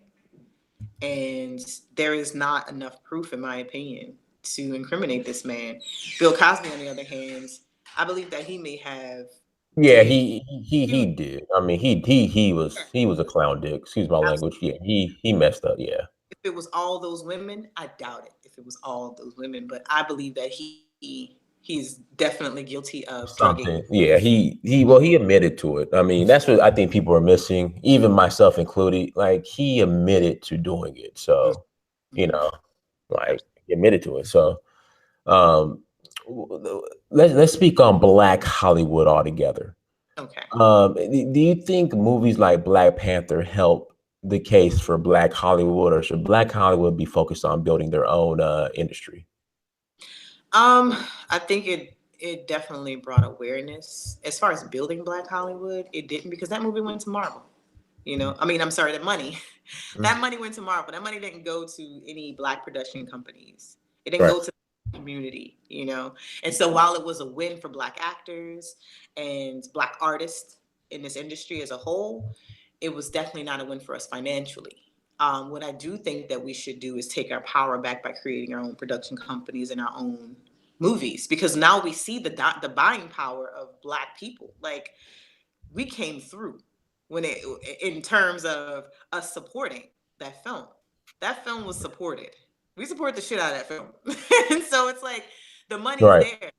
Speaker 2: and there is not enough proof, in my opinion, to incriminate this man. Bill Cosby, on the other hand, I believe that he may have.
Speaker 1: Yeah, he did. I mean, he was a clown dick. Excuse my language. Yeah, he messed up. Yeah.
Speaker 2: If it was all those women, I doubt it. If it was all those women, but I believe that he's definitely guilty of
Speaker 1: something.
Speaker 2: drugging.
Speaker 1: Yeah, he admitted to it. I mean, that's what I think people are missing, even myself included. Like, he admitted to doing it. So, like, he admitted to it. So, let's speak on Black Hollywood altogether.
Speaker 2: Okay.
Speaker 1: Do you think movies like Black Panther help the case for Black Hollywood, or should Black Hollywood be focused on building their own industry?
Speaker 2: I think it definitely brought awareness. As far as building Black Hollywood, it didn't, because that movie went to Marvel. I mean, I'm sorry, that money went to Marvel. That money didn't go to any Black production companies. It didn't go to the community, And so while it was a win for Black actors and Black artists in this industry as a whole, it was definitely not a win for us financially. What I do think that we should do is take our power back by creating our own production companies and our own movies, because now we see the buying power of Black people. Like, we came through in terms of us supporting that film. That film was supported. We support the shit out of that film. And so it's like, the money's there.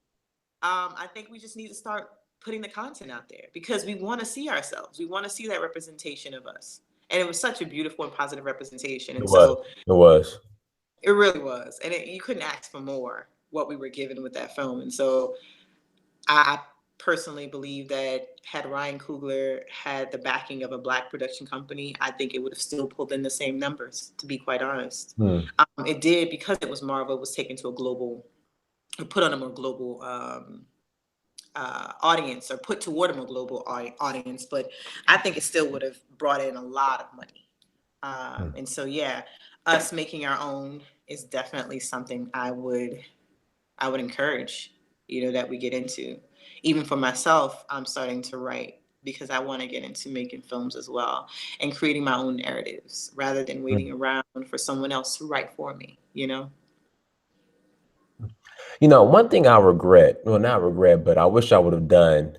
Speaker 2: I think we just need to start putting the content out there, because we want to see ourselves. We want to see that representation of us. And it was such a beautiful and positive representation. And it really was. And you couldn't ask for more, what we were given with that film. And so I personally believe that had Ryan Coogler had the backing of a Black production company, I think it would have still pulled in the same numbers, to be quite honest. It did, because it was Marvel, it was taken to put on a more global audience, or put toward a more global audience, but I think it still would have brought in a lot of money. And so, yeah, us making our own is definitely something I would encourage, that we get into. Even for myself, I'm starting to write, because I want to get into making films as well, and creating my own narratives rather than waiting around for someone else to write for me,
Speaker 1: One thing I regret, well, not regret, but I wish I would have done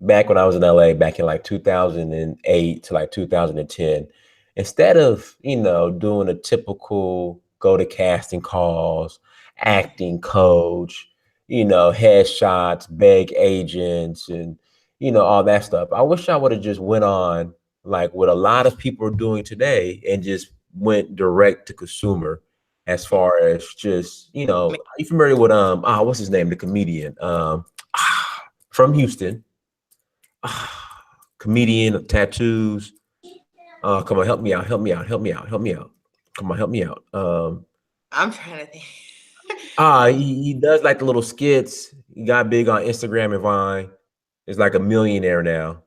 Speaker 1: back when I was in LA, back in like 2008 to like 2010, instead of, doing a typical go to casting calls, acting coach, headshots, beg agents, and, all that stuff. I wish I would have just went on, like what a lot of people are doing today, and just went direct to consumer as far as just, are you familiar with what's his name, the comedian from Houston, comedian of tattoos. Come on, help me out. Come on, help me out.
Speaker 2: I'm trying to think.
Speaker 1: He does like the little skits. He got big on Instagram and Vine. He's like a millionaire now.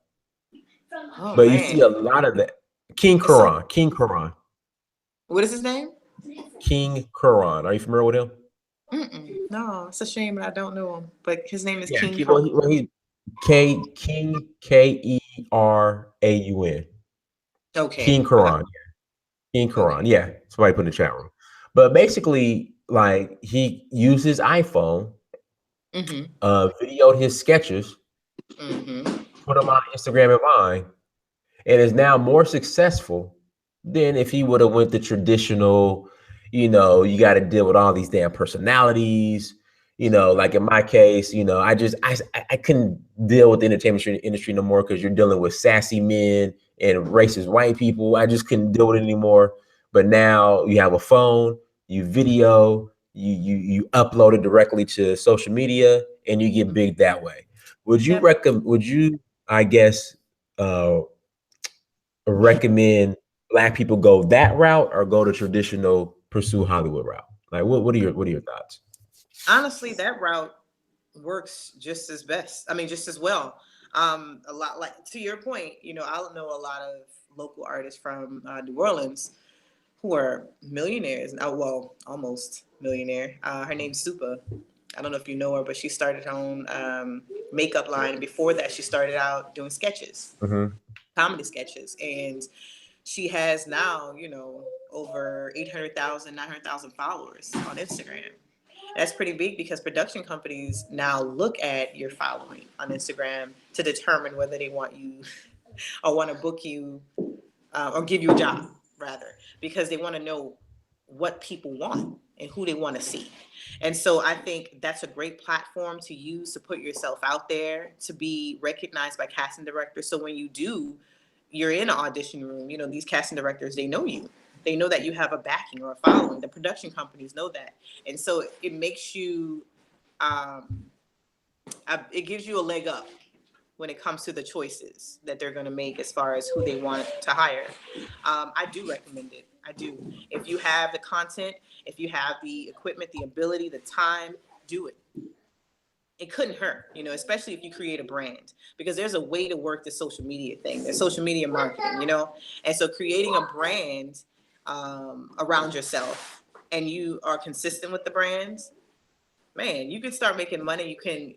Speaker 2: Oh,
Speaker 1: But
Speaker 2: man.
Speaker 1: you see a lot of that. King Karan.
Speaker 2: What is his name?
Speaker 1: King Karan. Are you familiar with him?
Speaker 2: No, it's a shame that I don't know him. But his name is King
Speaker 1: Karan.
Speaker 2: Karan.
Speaker 1: He's King Keraun.
Speaker 2: Okay.
Speaker 1: King Karan. King Karan.
Speaker 2: Okay.
Speaker 1: Yeah. Somebody put in the chat room. But basically, like, he used his iPhone, videoed his sketches, put them on Instagram and Vine, and is now more successful than if he would have went the traditional, you got to deal with all these damn personalities. Like in my case, I couldn't deal with the entertainment industry no more, because you're dealing with sassy men and racist white people. I just couldn't deal with it anymore. But now you have a phone, you video, you upload it directly to social media, and you get big that way. Would you I guess, recommend Black people go that route, or go the traditional pursue Hollywood route? Like, what are your thoughts?
Speaker 2: Honestly, that route works just as well. A lot, like, to your point, I know a lot of local artists from New Orleans who are millionaires. Well, almost millionaire. Her name's Supa. I don't know if you know her, but she started her own makeup line. And before that, she started out doing sketches, comedy sketches. And she has now, over 800,000, 900,000 followers on Instagram. That's pretty big, because production companies now look at your following on Instagram to determine whether they want you or want to book you or give you a job, rather, because they want to know what people want and who they want to see. And so I think that's a great platform to use to put yourself out there, to be recognized by casting directors. So when you're in an audition room, these casting directors, they know you. They know that you have a backing or a following. The production companies know that. And so it makes you, it gives you a leg up when it comes to the choices that they're going to make as far as who they want to hire. I do recommend it. I do. If you have the content, if you have the equipment, the ability, the time, do it. It couldn't hurt, especially if you create a brand, because there's a way to work the social media thing. There's social media marketing, and so creating a brand around yourself, and you are consistent with the brands, man, you can start making money. You can,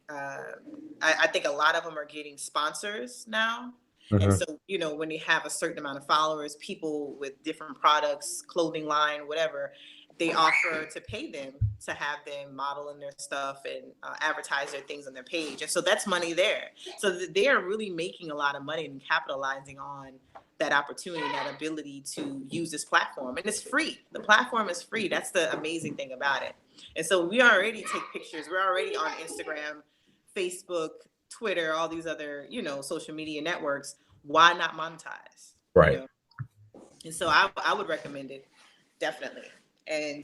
Speaker 2: I think a lot of them are getting sponsors now. And so, when they have a certain amount of followers, people with different products, clothing line, whatever, they offer to pay them to have them model in their stuff and advertise their things on their page. And so that's money there. So they are really making a lot of money and capitalizing on that opportunity, that ability to use this platform. And it's free. The platform is free. That's the amazing thing about it. And so we already take pictures. We're already on Instagram, Facebook, Twitter, all these other, social media networks. Why not monetize?
Speaker 1: Right.
Speaker 2: And so I would recommend it, definitely. And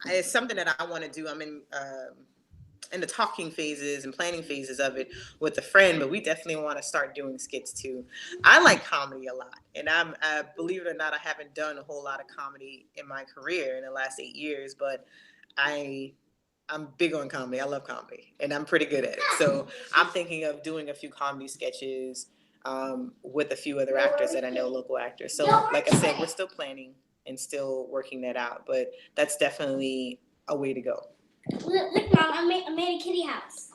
Speaker 2: it's something that I want to do. I'm in the talking phases and planning phases of it with a friend, but we definitely want to start doing skits too. I like comedy a lot, and believe it or not, I haven't done a whole lot of comedy in my career in the last 8 years, but I'm big on comedy. I love comedy, and I'm pretty good at it. So I'm thinking of doing a few comedy sketches with a few other actors that I know, local actors. So like I said, we're still planning and still working that out, but that's definitely a way to go.
Speaker 5: Look, Mom, I made a kitty house.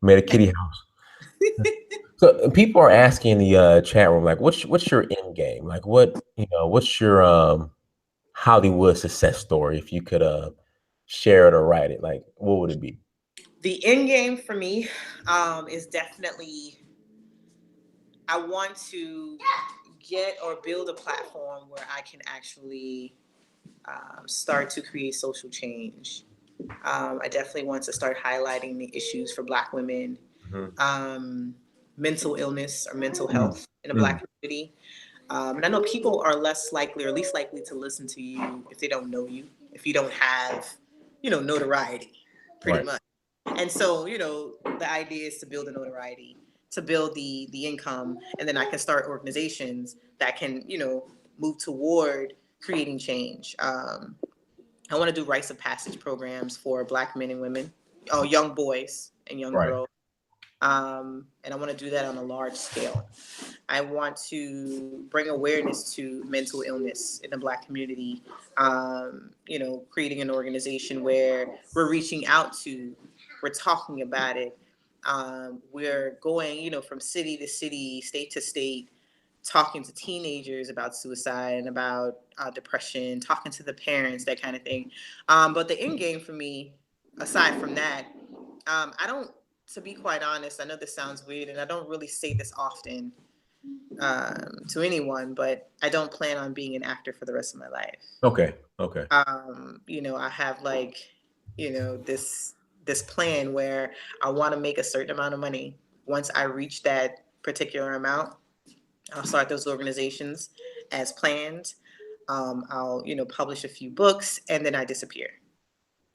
Speaker 1: Made a kitty house. So people are asking in the chat room, like, what's your end game? Like, what's your Hollywood success story? If you could share it or write it, like, what would it be?
Speaker 2: The end game for me is definitely, I want to get or build a platform where I can actually start to create social change. I definitely want to start highlighting the issues for Black women, mental illness or mental health in the Black community. And I know people are less likely or least likely to listen to you if they don't know you, if you don't have, notoriety, pretty
Speaker 1: Right.
Speaker 2: much. And so, the idea is to build the notoriety, to build the income, and then I can start organizations that can, move toward creating change. I want to do rites of passage programs for Black men and women, young boys and young
Speaker 1: Right.
Speaker 2: girls. And I want to do that on a large scale. I want to bring awareness to mental illness in the Black community. Creating an organization where we're reaching out to, we're talking about it. We're going, from city to city, state to state, talking to teenagers about suicide and about depression, talking to the parents, that kind of thing. But the end game for me, aside from that, I don't, to be quite honest, I know this sounds weird and I don't really say this often to anyone, but I don't plan on being an actor for the rest of my life.
Speaker 1: Okay. Okay.
Speaker 2: I have this plan where I want to make a certain amount of money. Once I reach that particular amount, I'll start those organizations as planned. I'll, publish a few books and then I disappear.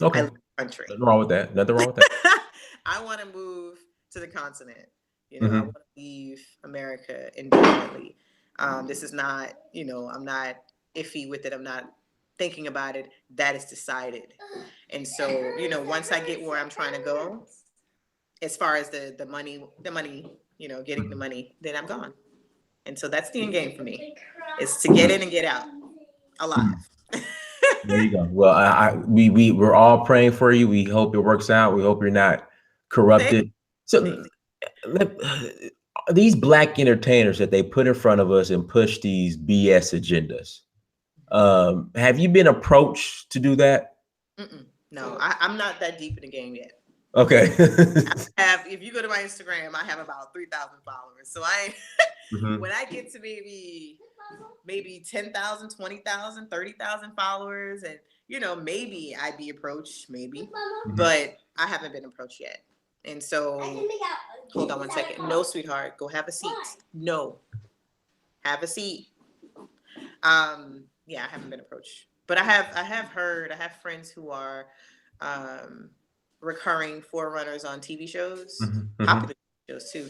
Speaker 1: Okay.
Speaker 2: I leave the country.
Speaker 1: Nothing wrong with that. Nothing wrong with that.
Speaker 2: I want to move to the continent. I
Speaker 1: Mhm.
Speaker 2: want to leave America indefinitely. This is not, I'm not iffy with it. I'm not thinking about it. That is decided. And so, once I get where I'm trying to go, as far as the money, getting the money, then I'm gone. And so that's the end game for me, is to get in and get out alive.
Speaker 1: There you go. Well, we're all praying for you. We hope it works out. We hope you're not corrupted. So these Black entertainers that they put in front of us and push these BS agendas. Have you been approached to do that?
Speaker 2: No, I'm not that deep in the game yet.
Speaker 1: Okay.
Speaker 2: If you go to my Instagram, I have about 3,000 followers. So when I get to maybe 10,000, 20,000, 30,000 followers, and maybe I'd be approached, maybe, but I haven't been approached yet. And so, hold on one second. No, sweetheart, go have a seat. No, have a seat. Yeah, I haven't been approached, but I have friends who are recurring forerunners on TV shows, popular shows too,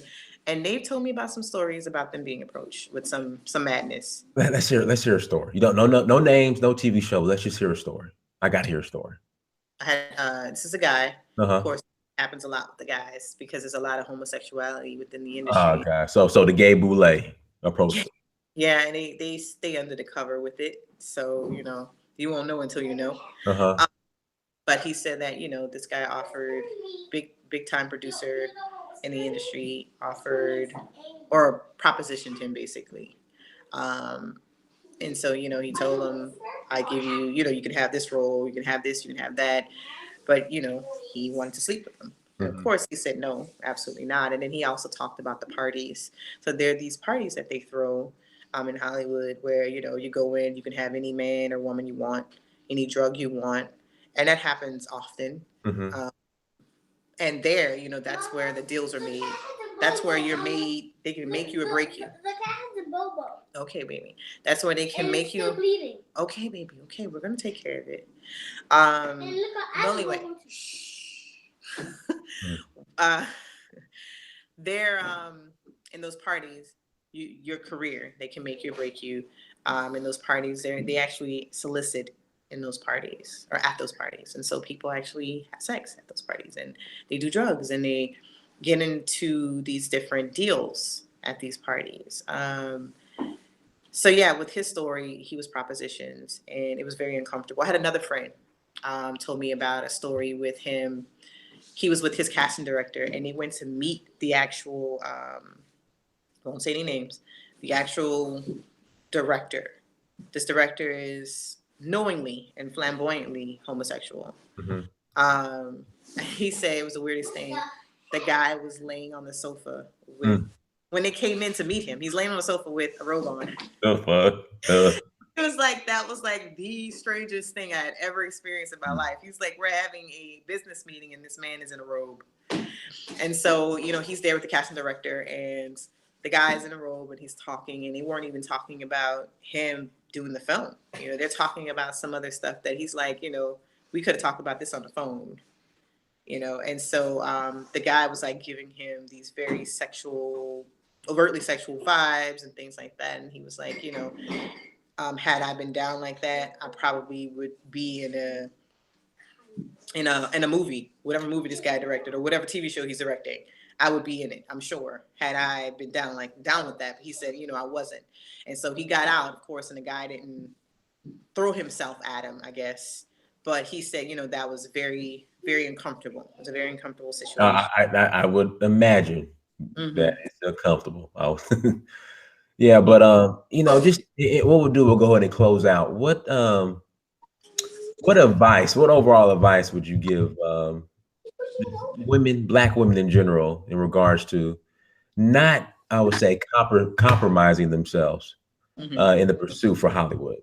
Speaker 2: and they've told me about some stories about them being approached with some madness.
Speaker 1: Let's hear a story. You don't no names, no TV show. Let's just hear a story. I got to hear a story.
Speaker 2: I had this is a guy. Of course, it happens a lot with the guys because there's a lot of homosexuality within the industry.
Speaker 1: Oh God. So the Gay Boule Approach.
Speaker 2: Yeah, and they stay under the cover with it, so you won't know until you know. But he said that this guy offered, big time producer in the industry, offered or propositioned him basically, and so he told him, I give you, you can have this role, you can have this, you can have that, but he wanted to sleep with him. Of course, he said no, absolutely not. And then he also talked about the parties. So there are these parties that they throw in Hollywood where you go in, you can have any man or woman you want, any drug you want, and that happens often. And there, that's where the deals are made. That's where you're made. They can make you or break you. Okay, baby. That's where they can make you. Okay, baby. Okay, we're gonna take care of it. The only way. They're in those parties. Your career, they can make you or break you. In those parties, they actually solicit in those parties or at those parties, and so people actually have sex at those parties, and they do drugs, and they get into these different deals at these parties. So yeah, with his story, he was propositioned, and it was very uncomfortable. I had another friend told me about a story with him. He was with his casting director, and they went to meet the actual. I won't say any names. The actual director. This director is knowingly and flamboyantly homosexual. He said it was the weirdest thing. The guy was laying on the sofa with, when they came in to meet him, he's laying on the sofa with a robe on.
Speaker 1: The fuck?
Speaker 2: It was like, that was like the strangest thing I had ever experienced in my life. He's like, we're having a business meeting and this man is in a robe. And so, he's there with the casting director, and the guy's in a robe and he's talking, and they weren't even talking about him doing the film. You know, they're talking about some other stuff that he's like, you know, we could have talked about this on the phone. You know, and so the guy was like giving him these very sexual, overtly sexual vibes and things like that. And he was like, you know, had I been down like that, I probably would be in a movie, whatever movie this guy directed or whatever TV show he's directing. I would be in it, I'm sure, had I been down with that. But he said, you know, I wasn't. And so he got out, of course, and the guy didn't throw himself at him, I guess. But he said, you know, that was very, very uncomfortable. It was a very uncomfortable situation.
Speaker 1: I would imagine that it's uncomfortable. Yeah, but you know, just what we'll do, we'll go ahead and close out. What overall advice would you give women, Black women in general, in regards to not, I would say, compromising themselves in the pursuit for Hollywood?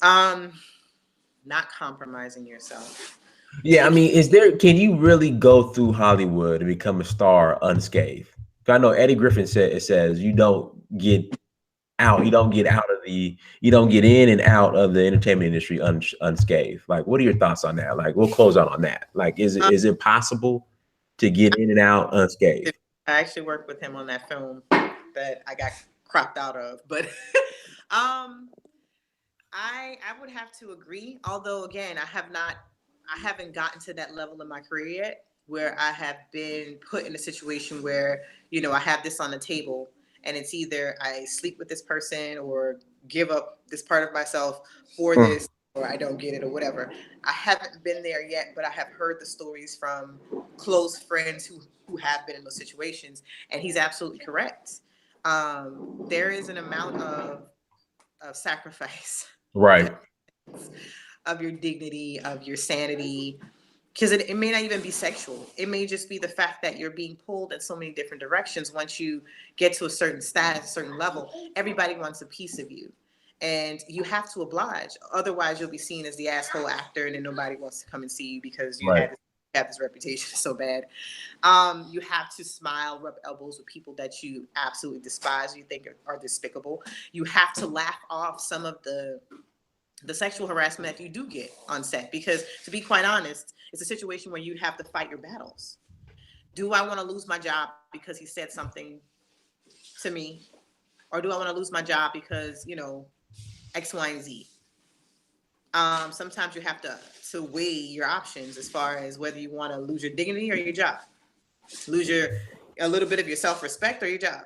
Speaker 2: Not compromising yourself.
Speaker 1: Yeah, I mean, can you really go through Hollywood and become a star unscathed? I know Eddie Griffin says you don't get in and out of the entertainment industry unscathed. Like, what are your thoughts on that? Like, we'll close out on that. Like, is it possible to get in and out unscathed?
Speaker 2: I actually worked with him on that film that I got cropped out of, but I would have to agree. Although, again, I haven't gotten to that level in my career yet where I have been put in a situation where, you know, I have this on the table and it's either I sleep with this person or give up this part of myself for this, or I don't get it or whatever. I haven't been there yet, but I have heard the stories from close friends who have been in those situations, and he's absolutely correct. There is an amount of sacrifice.
Speaker 1: Right.
Speaker 2: Of your dignity, of your sanity, because it may not even be sexual. It may just be the fact that you're being pulled in so many different directions. Once you get to a certain status, a certain level, everybody wants a piece of you. And you have to oblige. Otherwise, you'll be seen as the asshole actor, and then nobody wants to come and see you because you have this reputation so bad. You have to smile, rub elbows with people that you absolutely despise, you think are despicable. You have to laugh off some of the sexual harassment that you do get on set, because to be quite honest, it's a situation where you have to fight your battles. Do I want to lose my job because he said something to me? Or do I want to lose my job because, you know, X, Y, and Z? Sometimes you have to weigh your options as far as whether you want to lose your dignity or your job. Lose a little bit of your self-respect or your job.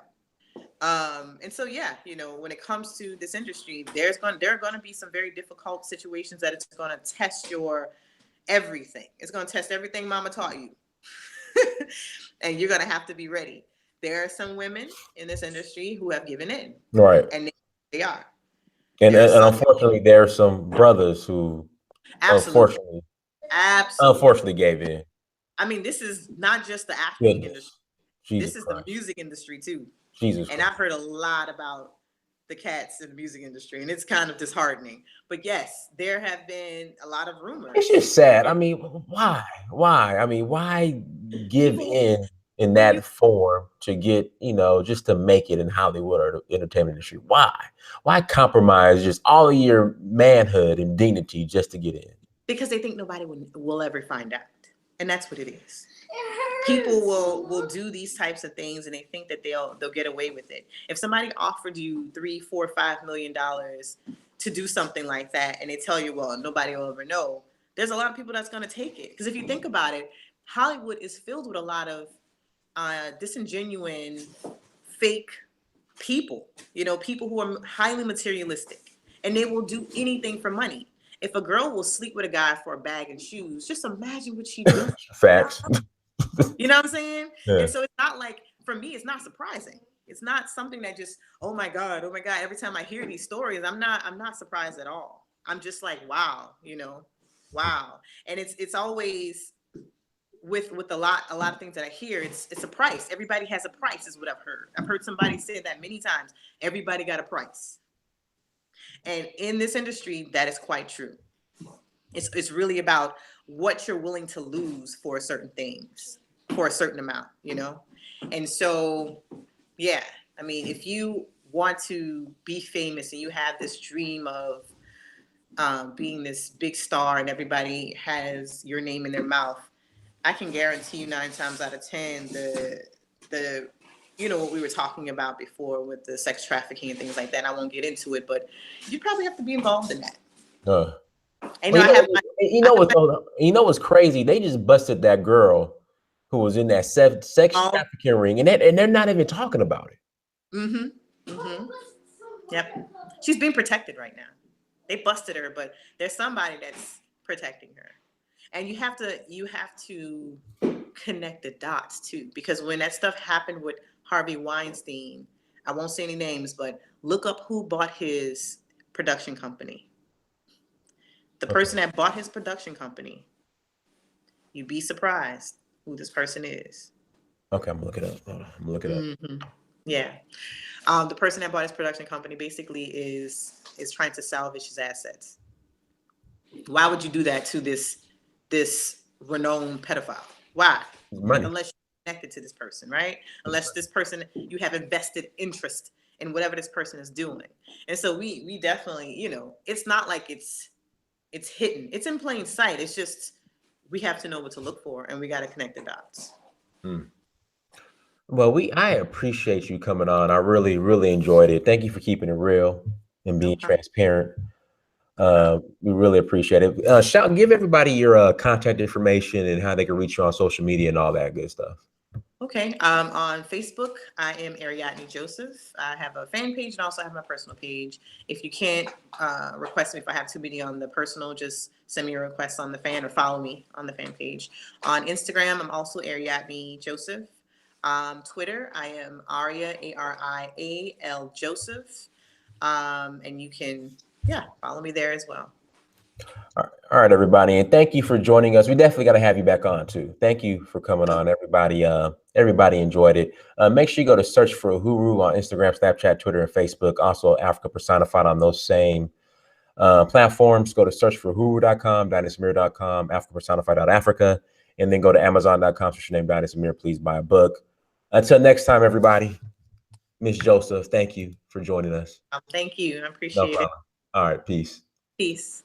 Speaker 2: And so, yeah, you know, when it comes to this industry, there are going to be some very difficult situations that it's going to test your everything. It's going to test everything mama taught you. And you're going to have to be ready. There are some women in this industry who have given in.
Speaker 1: Right.
Speaker 2: And they are.
Speaker 1: And unfortunately, there are some brothers who unfortunately gave in.
Speaker 2: I mean, this is not just the acting industry. This is the music industry too. And I've heard a lot about the cats in the music industry, and it's kind of disheartening. But yes, there have been a lot of rumors.
Speaker 1: It's just sad. I mean, why? I mean, why give in that form to get, you know, just to make it in Hollywood or the entertainment industry? Why compromise just all of your manhood and dignity just to get in?
Speaker 2: Because they think nobody will ever find out. And that's what it is. People will do these types of things and they think that they'll get away with it. If somebody offered you $3, $4, $5 million to do something like that, and they tell you, well, nobody will ever know, there's a lot of people that's going to take it. Because if you think about it, Hollywood is filled with a lot of disingenuous, fake people, you know, people who are highly materialistic, and they will do anything for money. If a girl will sleep with a guy for a bag and shoes, just imagine what she does.
Speaker 1: Facts.
Speaker 2: You know what I'm saying?
Speaker 1: Yeah.
Speaker 2: And so it's not like, for me, it's not surprising. It's not something that just, oh my God. Every time I hear these stories, I'm not surprised at all. I'm just like, wow, you know, wow. And it's always with a lot of things that I hear, it's a price. Everybody has a price is what I've heard. I've heard somebody say that many times. Everybody got a price. And in this industry, that is quite true. It's really about what you're willing to lose for certain things, for a certain amount, you know? And so, Yeah. I mean, if you want to be famous and you have this dream of being this big star and everybody has your name in their mouth, I can guarantee you 9 times out of 10, the what we were talking about before with the sex trafficking and things like that. I won't get into it, but you probably have to be involved in that. I know
Speaker 1: well, you know what's crazy? They just busted that girl who was in that sex trafficking ring, and they're not even talking about it.
Speaker 2: Mm-hmm. Mm-hmm. Yep. She's being protected right now. They busted her, but there's somebody that's protecting her. And you have to connect the dots too, because when that stuff happened with Harvey Weinstein, I won't say any names, but look up who bought his production company. The person that bought his production company, you'd be surprised who this person is.
Speaker 1: Okay, I'm gonna look it up. I'm gonna look it up.
Speaker 2: Mm-hmm. Yeah. The person that bought his production company basically is trying to salvage his assets. Why would you do that to this renowned pedophile? Why?
Speaker 1: Money.
Speaker 2: Unless you're connected to this person, right? Unless this person, you have invested interest in whatever this person is doing. And so we definitely, it's not like it's hidden. It's in plain sight. It's just we have to know what to look for, and we got to connect the dots.
Speaker 1: Well, I appreciate you coming on. I really, really enjoyed it. Thank you for keeping it real and being transparent. We really appreciate it. Give everybody your contact information and how they can reach you on social media and all that good stuff.
Speaker 2: Okay. On Facebook, I am Ariadne Joseph. I have a fan page and also have my personal page. If you can't request me, if I have too many on the personal, just send me a request on the fan or follow me on the fan page. On Instagram, I'm also Ariadne Joseph. Twitter, I am Aria, Arial Joseph. And you can, follow me there as well.
Speaker 1: All right, everybody, and thank you for joining us. We definitely got to have you back on too. Thank you for coming on, everybody. Everybody enjoyed it. Make sure you go to search for Uhuru on Instagram, Snapchat, Twitter, and Facebook. Also, Africa Personified on those same platforms. Go to search for Uhuru.com, DynastAmir.com, AfricaPersonified.Africa, and then go to Amazon.com. Search your name, Dynast Amir. Please buy a book. Until next time, everybody. Miss Joseph, thank you for joining us.
Speaker 2: Thank you. I appreciate it.
Speaker 1: All right, peace.
Speaker 2: Peace.